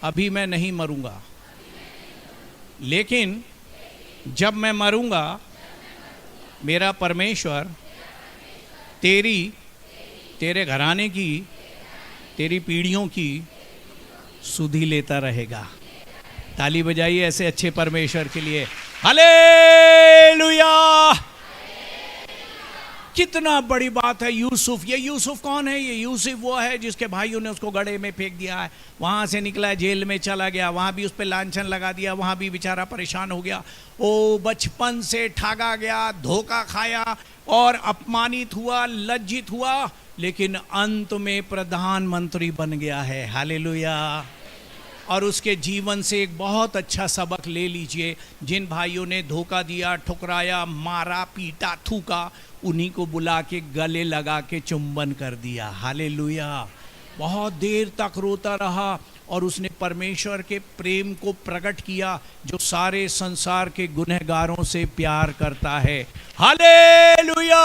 अभी मैं नहीं मरूंगा, लेकिन जब मैं मरूंगा मेरा परमेश्वर तेरे घराने की, तेरी पीढ़ियों की सुधि लेता रहेगा। ताली बजाइए ऐसे अच्छे परमेश्वर के लिए। हालेलुया। कितना बड़ी बात है। यूसुफ, ये यूसुफ कौन है? ये यूसुफ वो है जिसके भाइयों ने उसको गड्ढे में फेंक दिया है, वहां से निकला, जेल में चला गया, वहां भी उस पर लांछन लगा दिया, वहां भी बेचारा परेशान हो गया। ओ बचपन से ठगा गया, धोखा खाया और अपमानित हुआ, लज्जित हुआ, लेकिन अंत में प्रधानमंत्री बन गया है। हालेलुया। और उसके जीवन से एक बहुत अच्छा सबक ले लीजिए। जिन भाइयों ने धोखा दिया, ठुकराया, मारा, पीटा, थूका, उन्हीं को बुला के गले लगा के चुंबन कर दिया। हालेलुया। बहुत देर तक रोता रहा और उसने परमेश्वर के प्रेम को प्रकट किया जो सारे संसार के गुनहगारों से प्यार करता है। हालेलुया।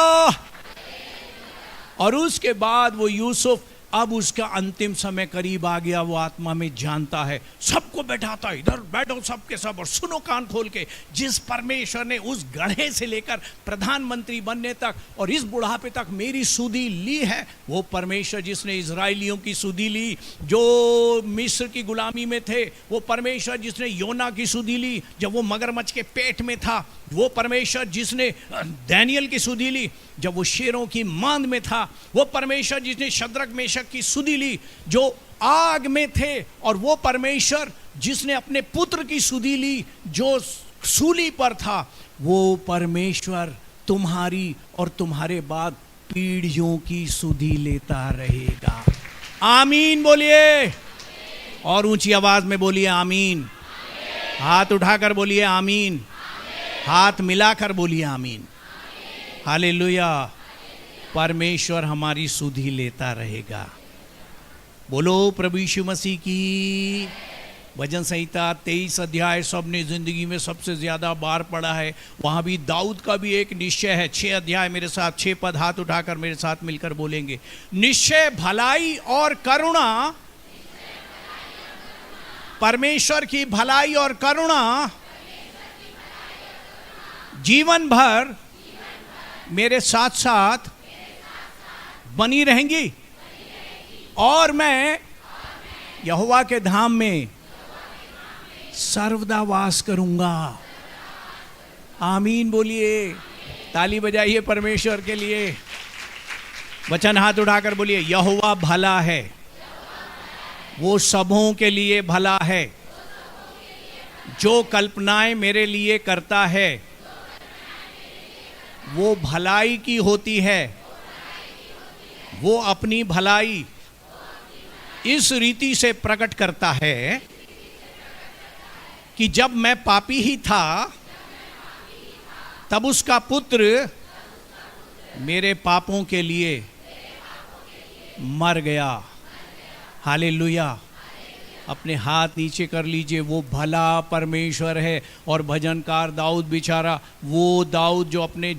और उसके बाद वो यूसुफ अब उसका अंतिम समय करीब आ गया, वो आत्मा में जानता है, सबको बैठाता है, इधर बैठो सबके सब और सुनो कान खोल के, जिस परमेश्वर ने उस गढ़े से लेकर प्रधानमंत्री बनने तक और इस बुढ़ापे तक मेरी सुधि ली है, वो परमेश्वर जिसने इजराइलियों की सुधि ली जो मिस्र की गुलामी में थे, वो परमेश्वर जिसने योना की सुधि ली जब वो मगरमच्छ के पेट में था, वो परमेश्वर जिसने दानियल की सुधि ली जब वो शेरों की मांद में था, वो परमेश्वर जिसने शद्रक मेशक की सुधि ली जो आग में थे, और वो परमेश्वर जिसने अपने पुत्र की सुधि ली जो सूली पर था, वो परमेश्वर तुम्हारी और तुम्हारे बाद पीढ़ियों की सुधि लेता रहेगा। आमीन बोलिए, और ऊंची आवाज में बोलिए आमीन। हाथ उठाकर बोलिए आमीन, हाथ मिलाकर बोलिए आमीन। हालेलुया। परमेश्वर हमारी सुधि लेता रहेगा। बोलो प्रभु यीशु मसीह की। भजन संहिता 23 अध्याय सबने जिंदगी में सबसे ज्यादा बार पढ़ा है। वहां भी दाऊद का भी एक निश्चय है। 6 अध्याय मेरे साथ 6 पद हाथ उठाकर मेरे साथ मिलकर बोलेंगे। निश्चय भलाई और करुणा, परमेश्वर की भलाई और करुणा जीवन भर मेरे साथ साथ बनी रहेंगी, और मैं यहोवा के धाम में सर्वदा वास करूंगा। आमीन बोलिए। ताली बजाइए परमेश्वर के लिए। वचन हाथ उठाकर बोलिए, यहोवा भला है, वो सबों के लिए भला है। जो कल्पनाएं मेरे लिए करता है वो भलाई की होती है। वो अपनी भलाई इस रीति से प्रकट करता है कि जब मैं पापी ही था तब उसका पुत्र मेरे पापों के लिए मर गया। हालेलुया। अपने हाथ नीचे कर लीजिए। वो भला परमेश्वर है। और भजनकार दाऊद बेचारा, वो दाऊद जो अपने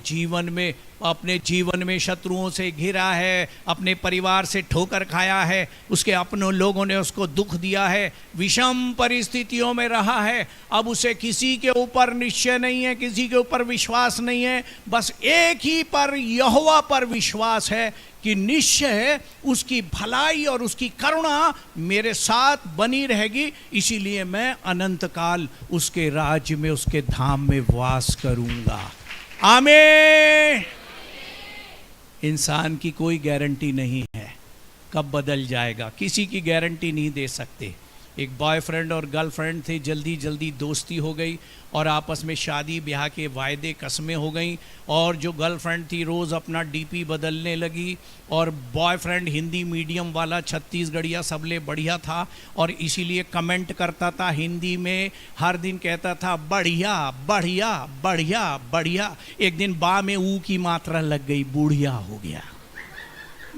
जीवन में शत्रुओं से घिरा है, अपने परिवार से ठोकर खाया है, उसके अपनों लोगों ने उसको दुख दिया है, विषम परिस्थितियों में रहा है। अब उसे किसी के ऊपर निश्चय नहीं है, किसी के ऊपर विश्वास नहीं है, बस एक ही पर, यहोवा पर विश्वास है कि निश्चय उसकी भलाई और उसकी करुणा मेरे साथ बनी रहेगी, इसीलिए मैं अनंत काल उसके राज्य में, उसके धाम में वास करूंगा। आमीन। इंसान की कोई गारंटी नहीं है कब बदल जाएगा, किसी की गारंटी नहीं दे सकते। एक बॉयफ्रेंड और गर्लफ्रेंड थे, जल्दी जल्दी दोस्ती हो गई और आपस में शादी ब्याह के वायदे कस्में हो गई, और जो गर्लफ्रेंड थी रोज़ अपना डीपी बदलने लगी, और बॉयफ्रेंड हिंदी मीडियम वाला छत्तीसगढ़िया सबले बढ़िया था, और इसीलिए कमेंट करता था हिंदी में, हर दिन कहता था बढ़िया बढ़िया बढ़िया बढ़िया। एक दिन बा में ऊ की मात्रा लग गई, बुढ़िया हो गया,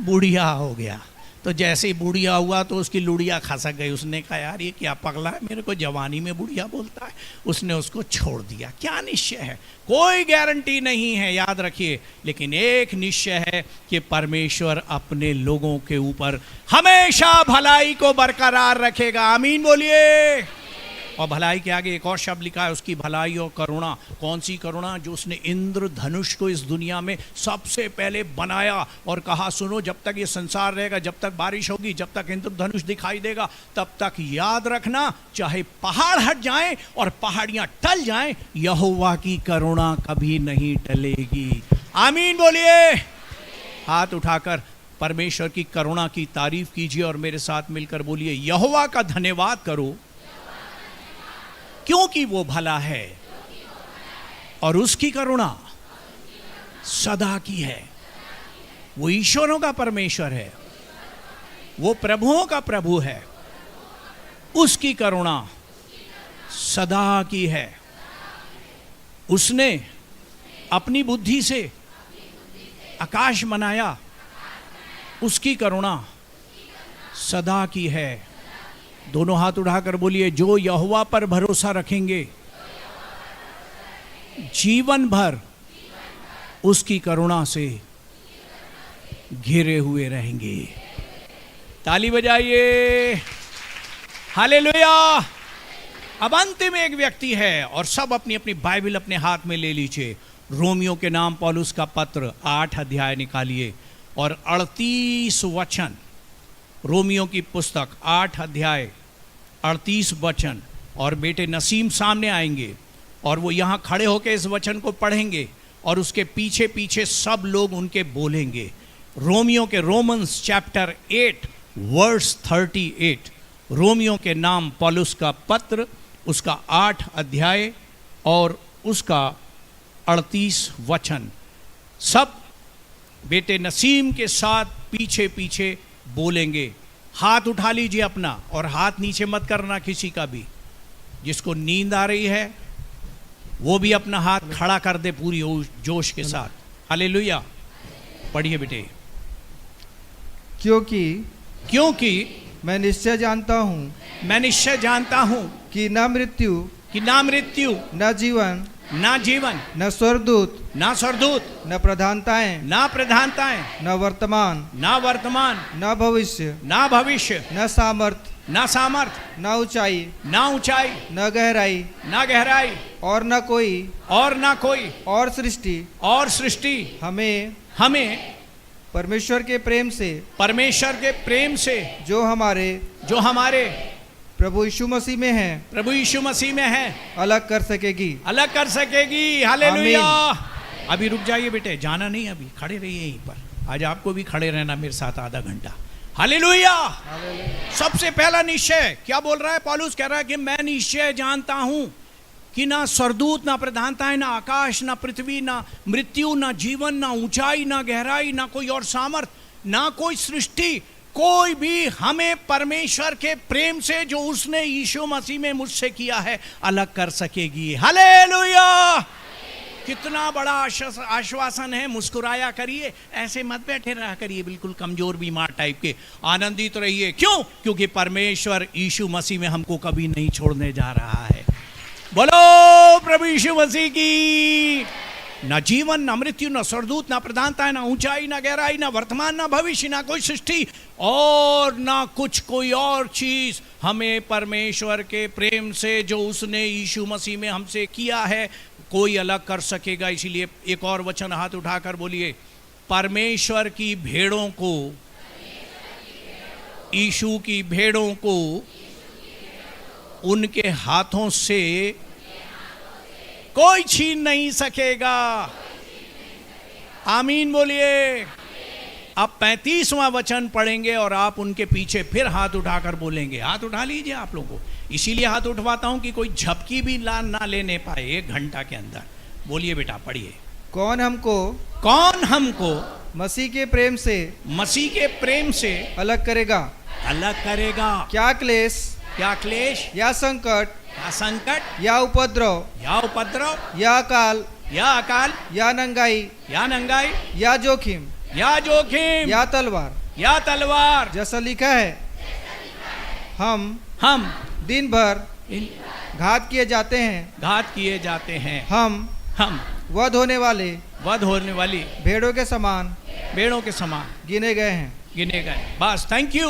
बुढ़िया हो गया। तो जैसे ही बुढ़िया हुआ तो उसकी लुड़िया खसक गई। उसने कहा यार ये क्या पगला है, मेरे को जवानी में बुढ़िया बोलता है। उसने उसको छोड़ दिया। क्या निश्चय है? कोई गारंटी नहीं है, याद रखिए, लेकिन एक निश्चय है कि परमेश्वर अपने लोगों के ऊपर हमेशा भलाई को बरकरार रखेगा। आमीन बोलिए। और भलाई के आगे एक और शब्द लिखा है, उसकी भलाई और करुणा। कौन सी करुणा? जो उसने इंद्रधनुष को इस दुनिया में सबसे पहले बनाया और कहा सुनो, जब तक ये संसार रहेगा, जब तक बारिश होगी, जब तक इंद्रधनुष दिखाई देगा, तब तक याद रखना, चाहे पहाड़ हट जाएं और पहाड़ियां टल जाएं, यहोवा की करुणा कभी नहीं टलेगी। आमीन बोलिए। हाथ उठाकर परमेश्वर की करुणा की तारीफ कीजिए और मेरे साथ मिलकर बोलिए, यहोवा का धन्यवाद करो क्योंकि वो भला है और उसकी करुणा सदा की है। वो ईश्वरों का परमेश्वर है, वो प्रभुओं का प्रभु है, उसकी करुणा सदा की है। उसने अपनी बुद्धि से आकाश बनाया, उसकी करुणा सदा की है। दोनों हाथ उठाकर बोलिए, जो यहोवा पर भरोसा रखेंगे जीवन भर उसकी करुणा से घिरे हुए रहेंगे। ताली बजाइए, हालेलुया। अब अंतिम एक व्यक्ति है, और सब अपनी अपनी बाइबल अपने हाथ में ले लीजिए। रोमियो के नाम पौलुस का पत्र 8 अध्याय निकालिए और 38 वचन। रोमियो की पुस्तक 8 अध्याय 38 वचन। और बेटे नसीम सामने आएंगे और वो यहाँ खड़े होकर इस वचन को पढ़ेंगे और उसके पीछे पीछे सब लोग उनके बोलेंगे। रोमियो के रोमन्स चैप्टर 8 वर्स 38। रोमियो के नाम पौलुस का पत्र, उसका 8 अध्याय और उसका 38 वचन। सब बेटे नसीम के साथ पीछे पीछे बोलेंगे। हाथ उठा लीजिए अपना, और हाथ नीचे मत करना किसी का भी। जिसको नींद आ रही है वो भी अपना हाथ खड़ा कर दे पूरी जोश के साथ। हालेलुया। पढ़िए बेटे। क्योंकि मैं निश्चय जानता हूँ कि न मृत्यु न जीवन न स्वर्गदूत न प्रधानताएं न वर्तमान न भविष्य न सामर्थ न ऊंचाई न गहराई और न कोई और सृष्टि हमें परमेश्वर के प्रेम से जो हमारे प्रभु यीशु मसीह में है अलग कर सकेगी। हालेलुया। अभी रुक जाइए बेटे, जाना नहीं, अभी खड़े रहिए यहीं पर। आज आपको भी खड़े रहना मेरे साथ आधा घंटा। हालेलुया। सबसे पहला निश्चय क्या बोल रहा है पौलुस? कह रहा है कि मैं निश्चय जानता हूं कि ना स्वर्गदूत, ना प्रधानताएं, ना आकाश, ना पृथ्वी, ना मृत्यु, ना जीवन, ना ऊंचाई, ना गहराई, ना कोई और सामर्थ, ना कोई सृष्टि, कोई भी हमें परमेश्वर के प्रेम से जो उसने यीशु मसीह में मुझसे किया है अलग कर सकेगी। हालेलुया। कितना बड़ा आश्वासन है। मुस्कुराया करिए, ऐसे मत बैठे रहा करिए बिल्कुल कमजोर बीमार टाइप के। आनंदित रहिए। क्यों? क्योंकि परमेश्वर यीशु मसीह में हमको कभी नहीं छोड़ने जा रहा है। बोलो प्रभु यीशु मसीह की। ना जीवन, ना मृत्यु, ना स्वर्गदूत, ना प्रधानता, ना ऊंचाई, ना गहराई, ना वर्तमान, ना भविष्य, ना कोई सृष्टि और ना कुछ कोई और चीज हमें परमेश्वर के प्रेम से जो उसने यीशु मसीह में हमसे किया है कोई अलग कर सकेगा। इसीलिए एक और वचन हाथ उठाकर बोलिए, परमेश्वर की भेड़ों को, यीशु की भेड़ों को उनके हाथों से कोई छीन नहीं सकेगा। आमीन बोलिए। अब 35वां वचन पढ़ेंगे और आप उनके पीछे फिर हाथ उठाकर बोलेंगे। हाथ उठा लीजिए आप लोगों। इसीलिए हाथ उठवाता हूं कि कोई झपकी भी ना लेने पाए 1 घंटा के अंदर। बोलिए बेटा, पढ़िए। कौन हमको मसीह के प्रेम से अलग करेगा? क्या क्लेश या संकट या उपद्रव या अकाल या नंगाई या जोखिम या तलवार, जैसा लिखा है हम दिन भर घात किए जाते हैं। हम वध होने वाली भेड़ों के समान गिने गए। बस, थैंक यू।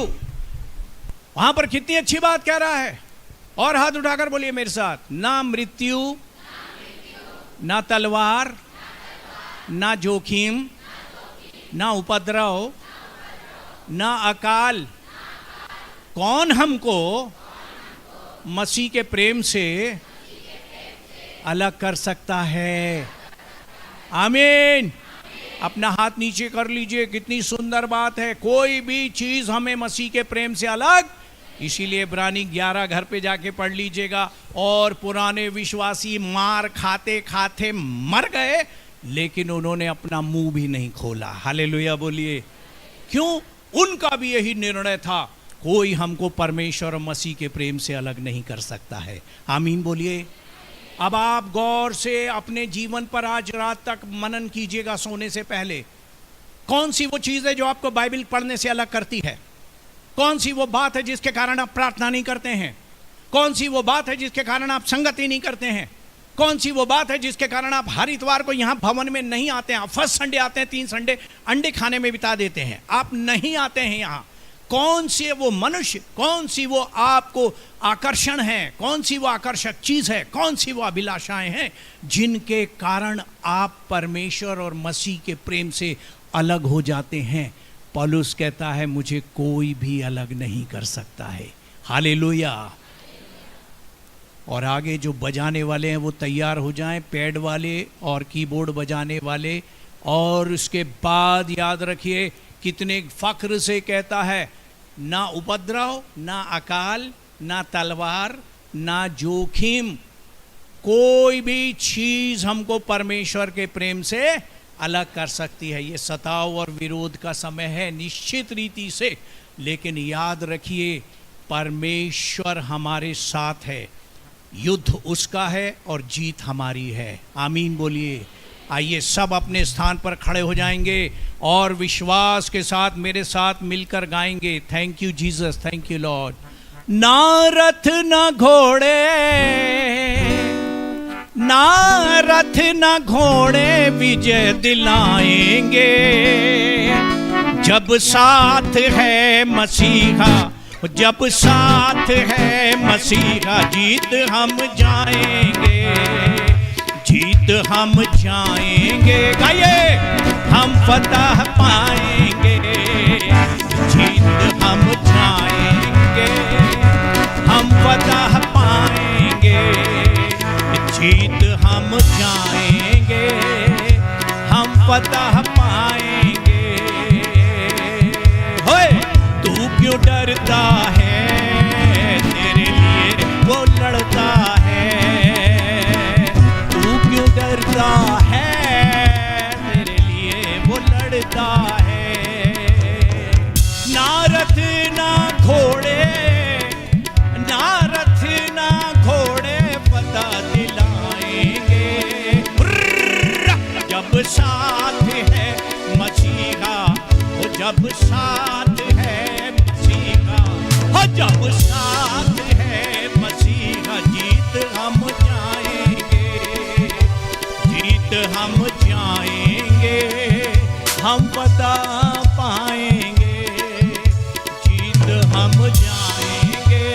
वहां पर कितनी अच्छी बात कह रहा है। और हाथ उठाकर बोलिए मेरे साथ, ना मृत्यु, ना तलवार, ना जोखिम, ना उपद्रव, ना अकाल। कौन हमको मसीह के प्रेम से अलग कर सकता है? आमीन। अपना हाथ नीचे कर लीजिए। कितनी सुंदर बात है। कोई भी चीज हमें मसीह के प्रेम से अलग। इसीलिए इब्रानी 11 घर पे जाके पढ़ लीजिएगा। और पुराने विश्वासी मार खाते खाते मर गए, लेकिन उन्होंने अपना मुंह भी नहीं खोला। हालेलुया बोलिए। क्यों? उनका भी यही निर्णय था, कोई हमको परमेश्वर और मसीह के प्रेम से अलग नहीं कर सकता है। आमीन बोलिए। अब आप गौर से अपने जीवन पर आज रात तक मनन कीजिएगा सोने से पहले। कौन सी वो चीज़ है जो आपको बाइबल पढ़ने से अलग करती है? कौन सी वो बात है जिसके कारण आप प्रार्थना नहीं करते हैं? कौन सी वो बात है जिसके कारण आप संगति नहीं करते हैं? कौन सी वो बात है जिसके कारण आप हर इतवार को यहाँ भवन में नहीं आते हैं? आप फर्स्ट संडे आते हैं, 3 संडे अंडे खाने में बिता देते हैं, आप नहीं आते हैं यहाँ। कौन सी वो मनुष्य, कौन सी वो आपको आकर्षण है, कौन सी वो आकर्षक चीज है, कौन सी वो अभिलाषाएं हैं जिनके कारण आप परमेश्वर और मसीह के प्रेम से अलग हो जाते हैं। पौलुस कहता है मुझे कोई भी अलग नहीं कर सकता है। हालेलुया। और आगे जो बजाने वाले हैं वो तैयार हो जाएं, पैड वाले और कीबोर्ड बजाने वाले। और उसके बाद याद रखिए कितने फख्र से कहता है, ना उपद्रव, ना अकाल, ना तलवार, ना जोखिम, कोई भी चीज हमको परमेश्वर के प्रेम से अलग कर सकती है। ये सताव और विरोध का समय है निश्चित रीति से, लेकिन याद रखिए परमेश्वर हमारे साथ है, युद्ध उसका है और जीत हमारी है। आमीन बोलिए। आइए सब अपने स्थान पर खड़े हो जाएंगे और विश्वास के साथ मेरे साथ मिलकर गाएंगे, thank you Jesus, thank you Lord. ना रथ ना घोड़े, ना रथ ना घोड़े विजय दिलाएंगे, जब साथ है मसीहा, जब साथ है मसीहा जीत हम जाएंगे, जीत हम जाएंगे। गाइए, हम फतह पाएंगे, जीत हम जाएंगे, हम फतह पाएंगे, जीत हम जाएंगे, हम फतह पाएंगे। होए, तू क्यों डरता है, तेरे लिए वो लड़ता है, डरता है, तेरे लिए वो लड़ता है। ना रथ ना घोड़े, ना रथ ना घोड़े पता दिलाएंगे, जब साथ है मसीहा, जब साथ है मसीहा, जब साथ है मसीहा जीत हम हम जाएंगे, हम पता पाएंगे, जीत हम जाएंगे,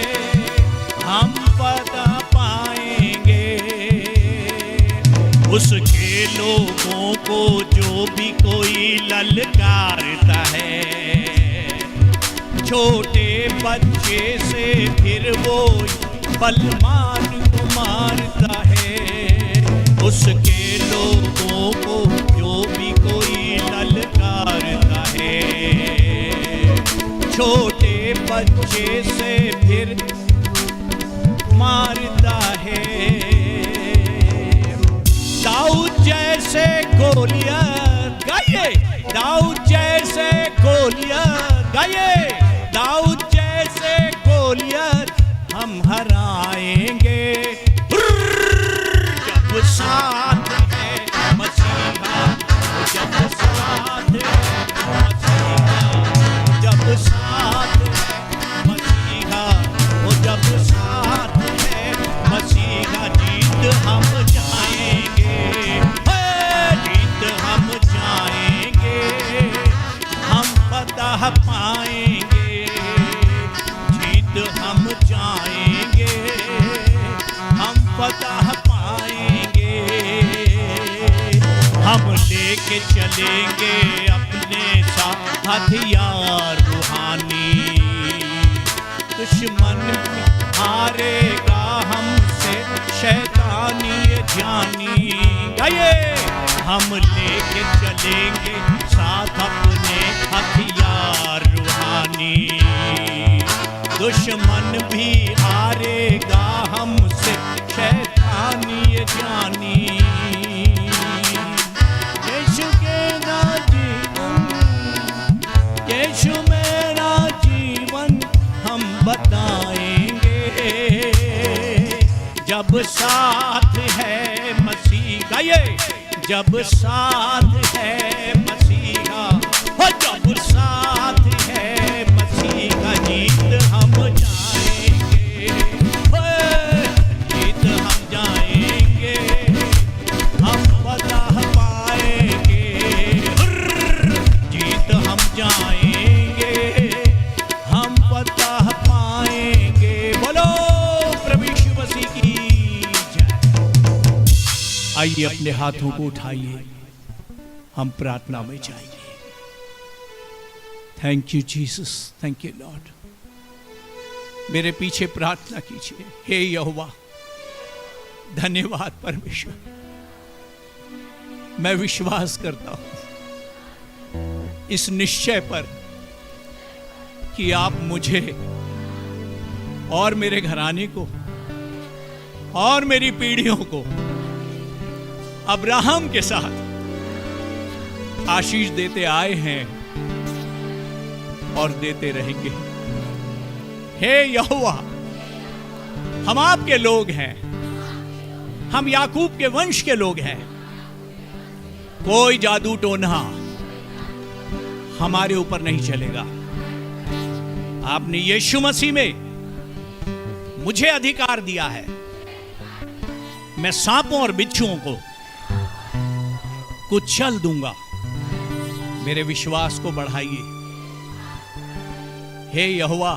हम पता पाएंगे। उसके लोगों को जो भी कोई ललकारता है, छोटे बच्चे से फिर वो बलवान को मारता है। उसके लोगों को जो भी कोई ललकारता है, छोटे बच्चे से फिर मारता है। दाऊद जैसे गोलियत, गाइए, दाऊद जैसे गोलियत, गाइए, दाऊद जैसे गोलियत हम हराएंगे, जब साथ है मसीहा, जब साथ है मसीहा, जब साथ है मसीहा, जब साथ है मसीहा जीत हम जाएंगे, जीत हम जाएंगे, हम फतह पाएंगे, जीत हम जाएंगे, हम फतह पाएंगे। हम लेके चलेंगे अपने साथ हथियार रूहानी, दुश्मन हारेगा हमसे शैतानी जानी। गाइए, हम लेके चलेंगे साथ अपने हथियार रूहानी, दुश्मन भी हारेगा हमसे शैतानी जानी। यीशु के ना जीवन, यीशु मेरा जीवन हम बताएंगे, जब साथ है मसीह। गाइए, जब साथ है मसीहा, जब साथ है मसीहा जीत हम जाएंगे, जीत हम जाएंगे, हम फतह पाएंगे, जीत हम जाएंगे, आइए अपने हाथों को उठाइए, हम प्रार्थना में जाएंगे। Thank you Jesus, thank you Lord. मेरे पीछे प्रार्थना कीजिए। हे यहोवा, धन्यवाद परमेश्वर, मैं विश्वास करता हूं इस निश्चय पर कि आप मुझे और मेरे घराने को और मेरी पीढ़ियों को अब्राहम के साथ आशीष देते आए हैं और देते रहेंगे। हे यहोवा, हम आपके लोग हैं, हम याकूब के वंश के लोग हैं। कोई जादू टोना हमारे ऊपर नहीं चलेगा। आपने यीशु मसीह में मुझे अधिकार दिया है। मैं सांपों और बिच्छुओं को कुचल दूंगा। मेरे विश्वास को बढ़ाइए। हे यहोवा,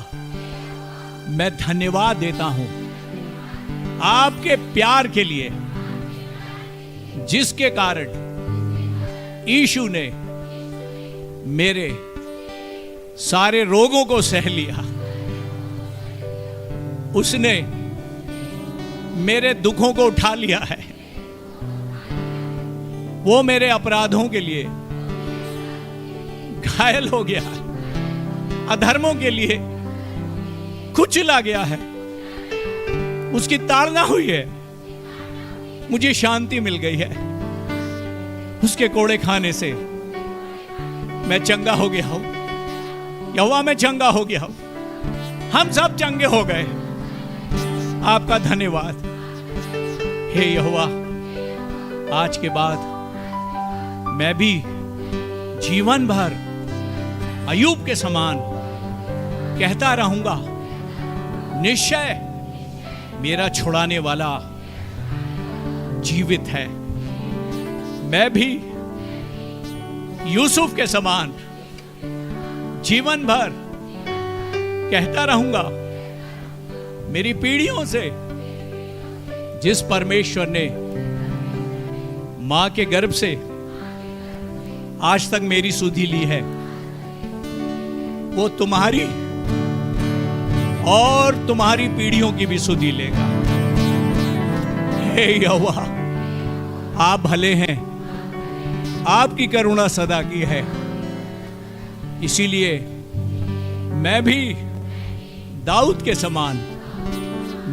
मैं धन्यवाद देता हूं आपके प्यार के लिए, जिसके कारण यीशु ने मेरे सारे रोगों को सह लिया। उसने मेरे दुखों को उठा लिया है। वो मेरे अपराधों के लिए घायल हो गया, अधर्मों के लिए कुचला गया है, उसकी ताड़ना हुई है, मुझे शांति मिल गई है। उसके कोड़े खाने से मैं चंगा हो गया हूं। यहोवा, मैं चंगा हो गया हूं। हम सब चंगे हो गए। आपका धन्यवाद। हे यहोवा, आज के बाद मैं भी जीवन भर अय्यूब के समान कहता रहूंगा, निश्चय मेरा छुड़ाने वाला जीवित है। मैं भी यूसुफ के समान जीवन भर कहता रहूंगा, मेरी पीढ़ियों से जिस परमेश्वर ने मां के गर्भ से आज तक मेरी सुधि ली है, वो तुम्हारी और तुम्हारी पीढ़ियों की भी सुधि लेगा। हे यहोवा, आप भले हैं, आपकी करुणा सदा की है। इसीलिए मैं भी दाऊद के समान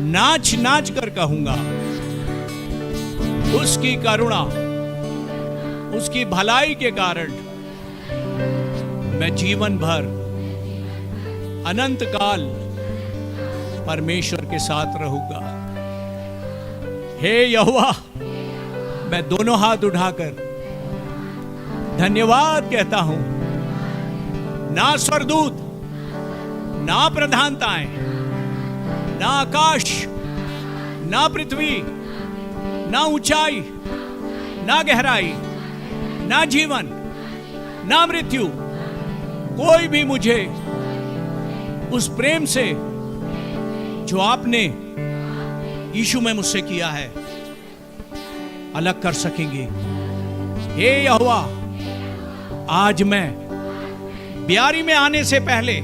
नाच नाच कर कहूंगा, उसकी करुणा, उसकी भलाई के कारण मैं जीवन भर अनंत काल परमेश्वर के साथ रहूंगा। हे यहोवा, मैं दोनों हाथ उठाकर धन्यवाद कहता हूं। ना स्वर्गदूत, ना प्रधानताएं, ना आकाश, ना पृथ्वी, ना ऊंचाई, ना गहराई, ना जीवन, ना मृत्यु, कोई भी मुझे उस प्रेम से जो आपने यीशु में मुझसे किया है अलग कर सकेंगे। हे यहोवा, आज मैं ब्यारी में आने से पहले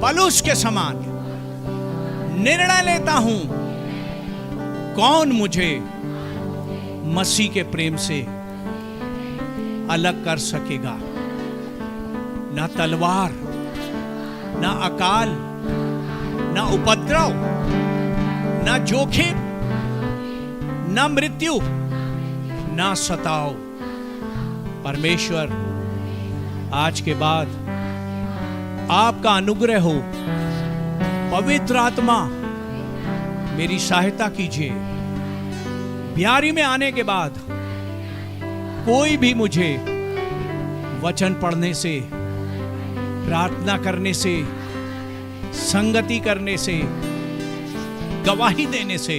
पलूस के समान निर्णय लेता हूं, कौन मुझे मसीह के प्रेम से अलग कर सकेगा। ना तलवार, ना अकाल, ना उपद्रव, ना जोखिम, ना मृत्यु, ना सताव। परमेश्वर, आज के बाद आपका अनुग्रह हो, पवित्र आत्मा मेरी सहायता कीजिए। ब्यारी में आने के बाद कोई भी मुझे वचन पढ़ने से, प्रार्थना करने से, संगति करने से, गवाही देने से,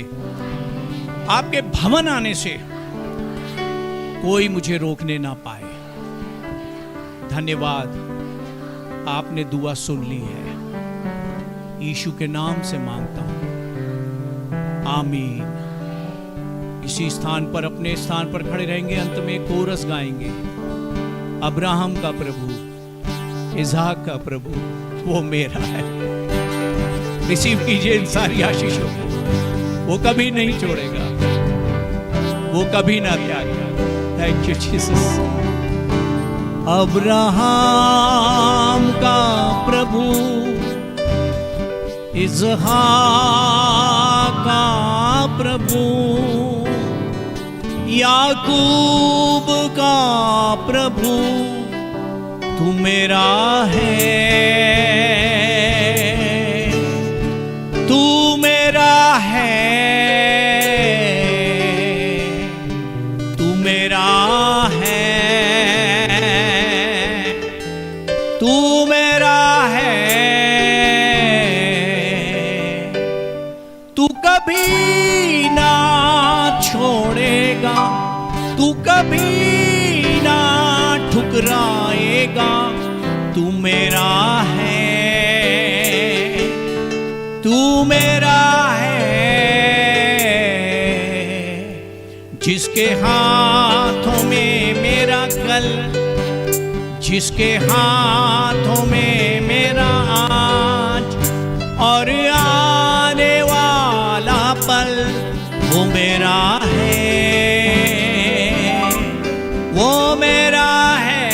आपके भवन आने से कोई मुझे रोकने ना पाए। धन्यवाद, आपने दुआ सुन ली है। यीशु के नाम से मांगता हूं, आमीन। इसी स्थान पर, अपने स्थान पर खड़े रहेंगे। अंत में कोरस गाएंगे, अब्राहम का प्रभु, इसहाक का प्रभु वो मेरा है। रिसीव कीजिए इन सारी आशीषों को, वो कभी नहीं छोड़ेगा, वो कभी ना त्यागेगा। Thank you Jesus. अब्राहम का प्रभु, इसहाक का प्रभु, याकूब का प्रभु तू मेरा है, तू मेरा है, तू मेरा है, तू मेरा है, तू कभी ना छोड़ेगा, तू कभी ना ठुकराएगा, तू मेरा है, तू मेरा है। जिसके हाथों में मेरा कल, जिसके हाथों में मेरा आज और आने वाला पल, वो मेरा है, वो मेरा है।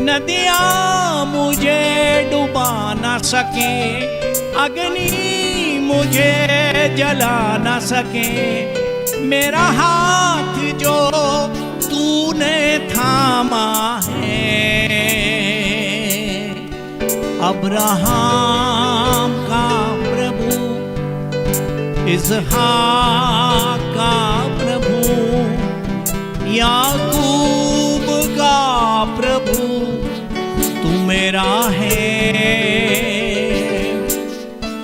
नदियाँ मुझे डुबा ना सके, अग्नि मुझे जला ना सके, मेरा हाथ जो तूने थामा है। अब्राहम का प्रभु, इसहाक का प्रभु, याकूब का प्रभु तू मेरा है,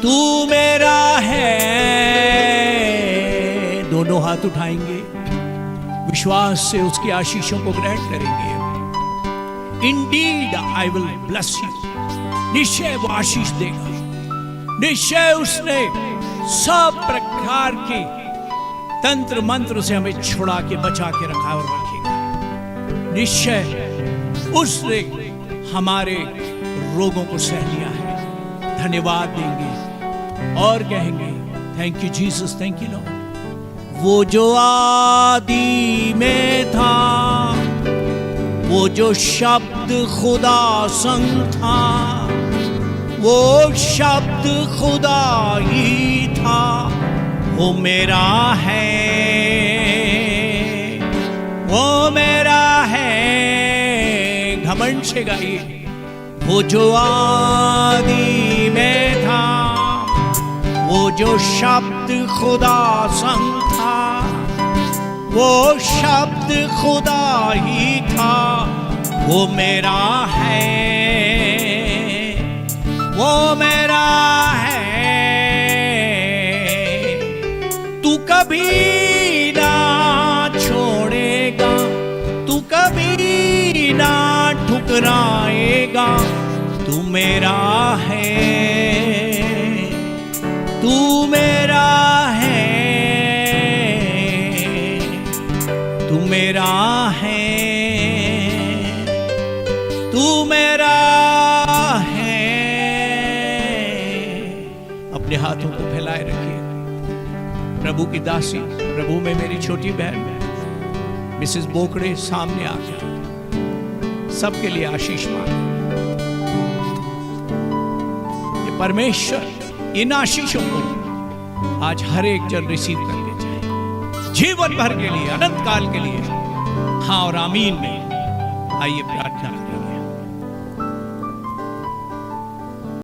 तू मेरा है। दोनों हाथ उठाएंगे, विश्वास से उसकी आशीषों को ग्रहण करेंगे। Indeed I will bless you, निश्चय वो आशीष देगा, निश्चय उसने सब प्रकार के तंत्र मंत्र से हमें छुड़ा के बचा के रखा और रखेगा। निश्चय उसने हमारे रोगों को सह लिया है। धन्यवाद देंगे और कहेंगे thank you Jesus, thank you Lord. वो जो आदि में था, वो जो शब्द खुदा संग था, वो शब्द खुदा ही था, वो मेरा है, वो मेरा है। घमंड से गाइए। वो जो आदि में था, वो जो शब्द खुदा संग था, वो शब्द खुदा ही था, वो मेरा है, वो मेरा है। तू कभी ना छोड़ेगा, तू कभी ना ठुकराएगा, तू मेरा है, तू मेरा है, तू मेरा है, तू मेरा है। अपने हाथों को फैलाए रखिए। प्रभु की दासी, प्रभु में मेरी छोटी बहन मिसेस बोकड़े सामने आ गया। सबके लिए आशीष मांगे। ये परमेश्वर इन आशीषों को आज हर एक जन रिसीव करके जाए, जीवन भर के लिए, अनंत काल के लिए। हाँ और आमीन में। आइए प्रार्थना।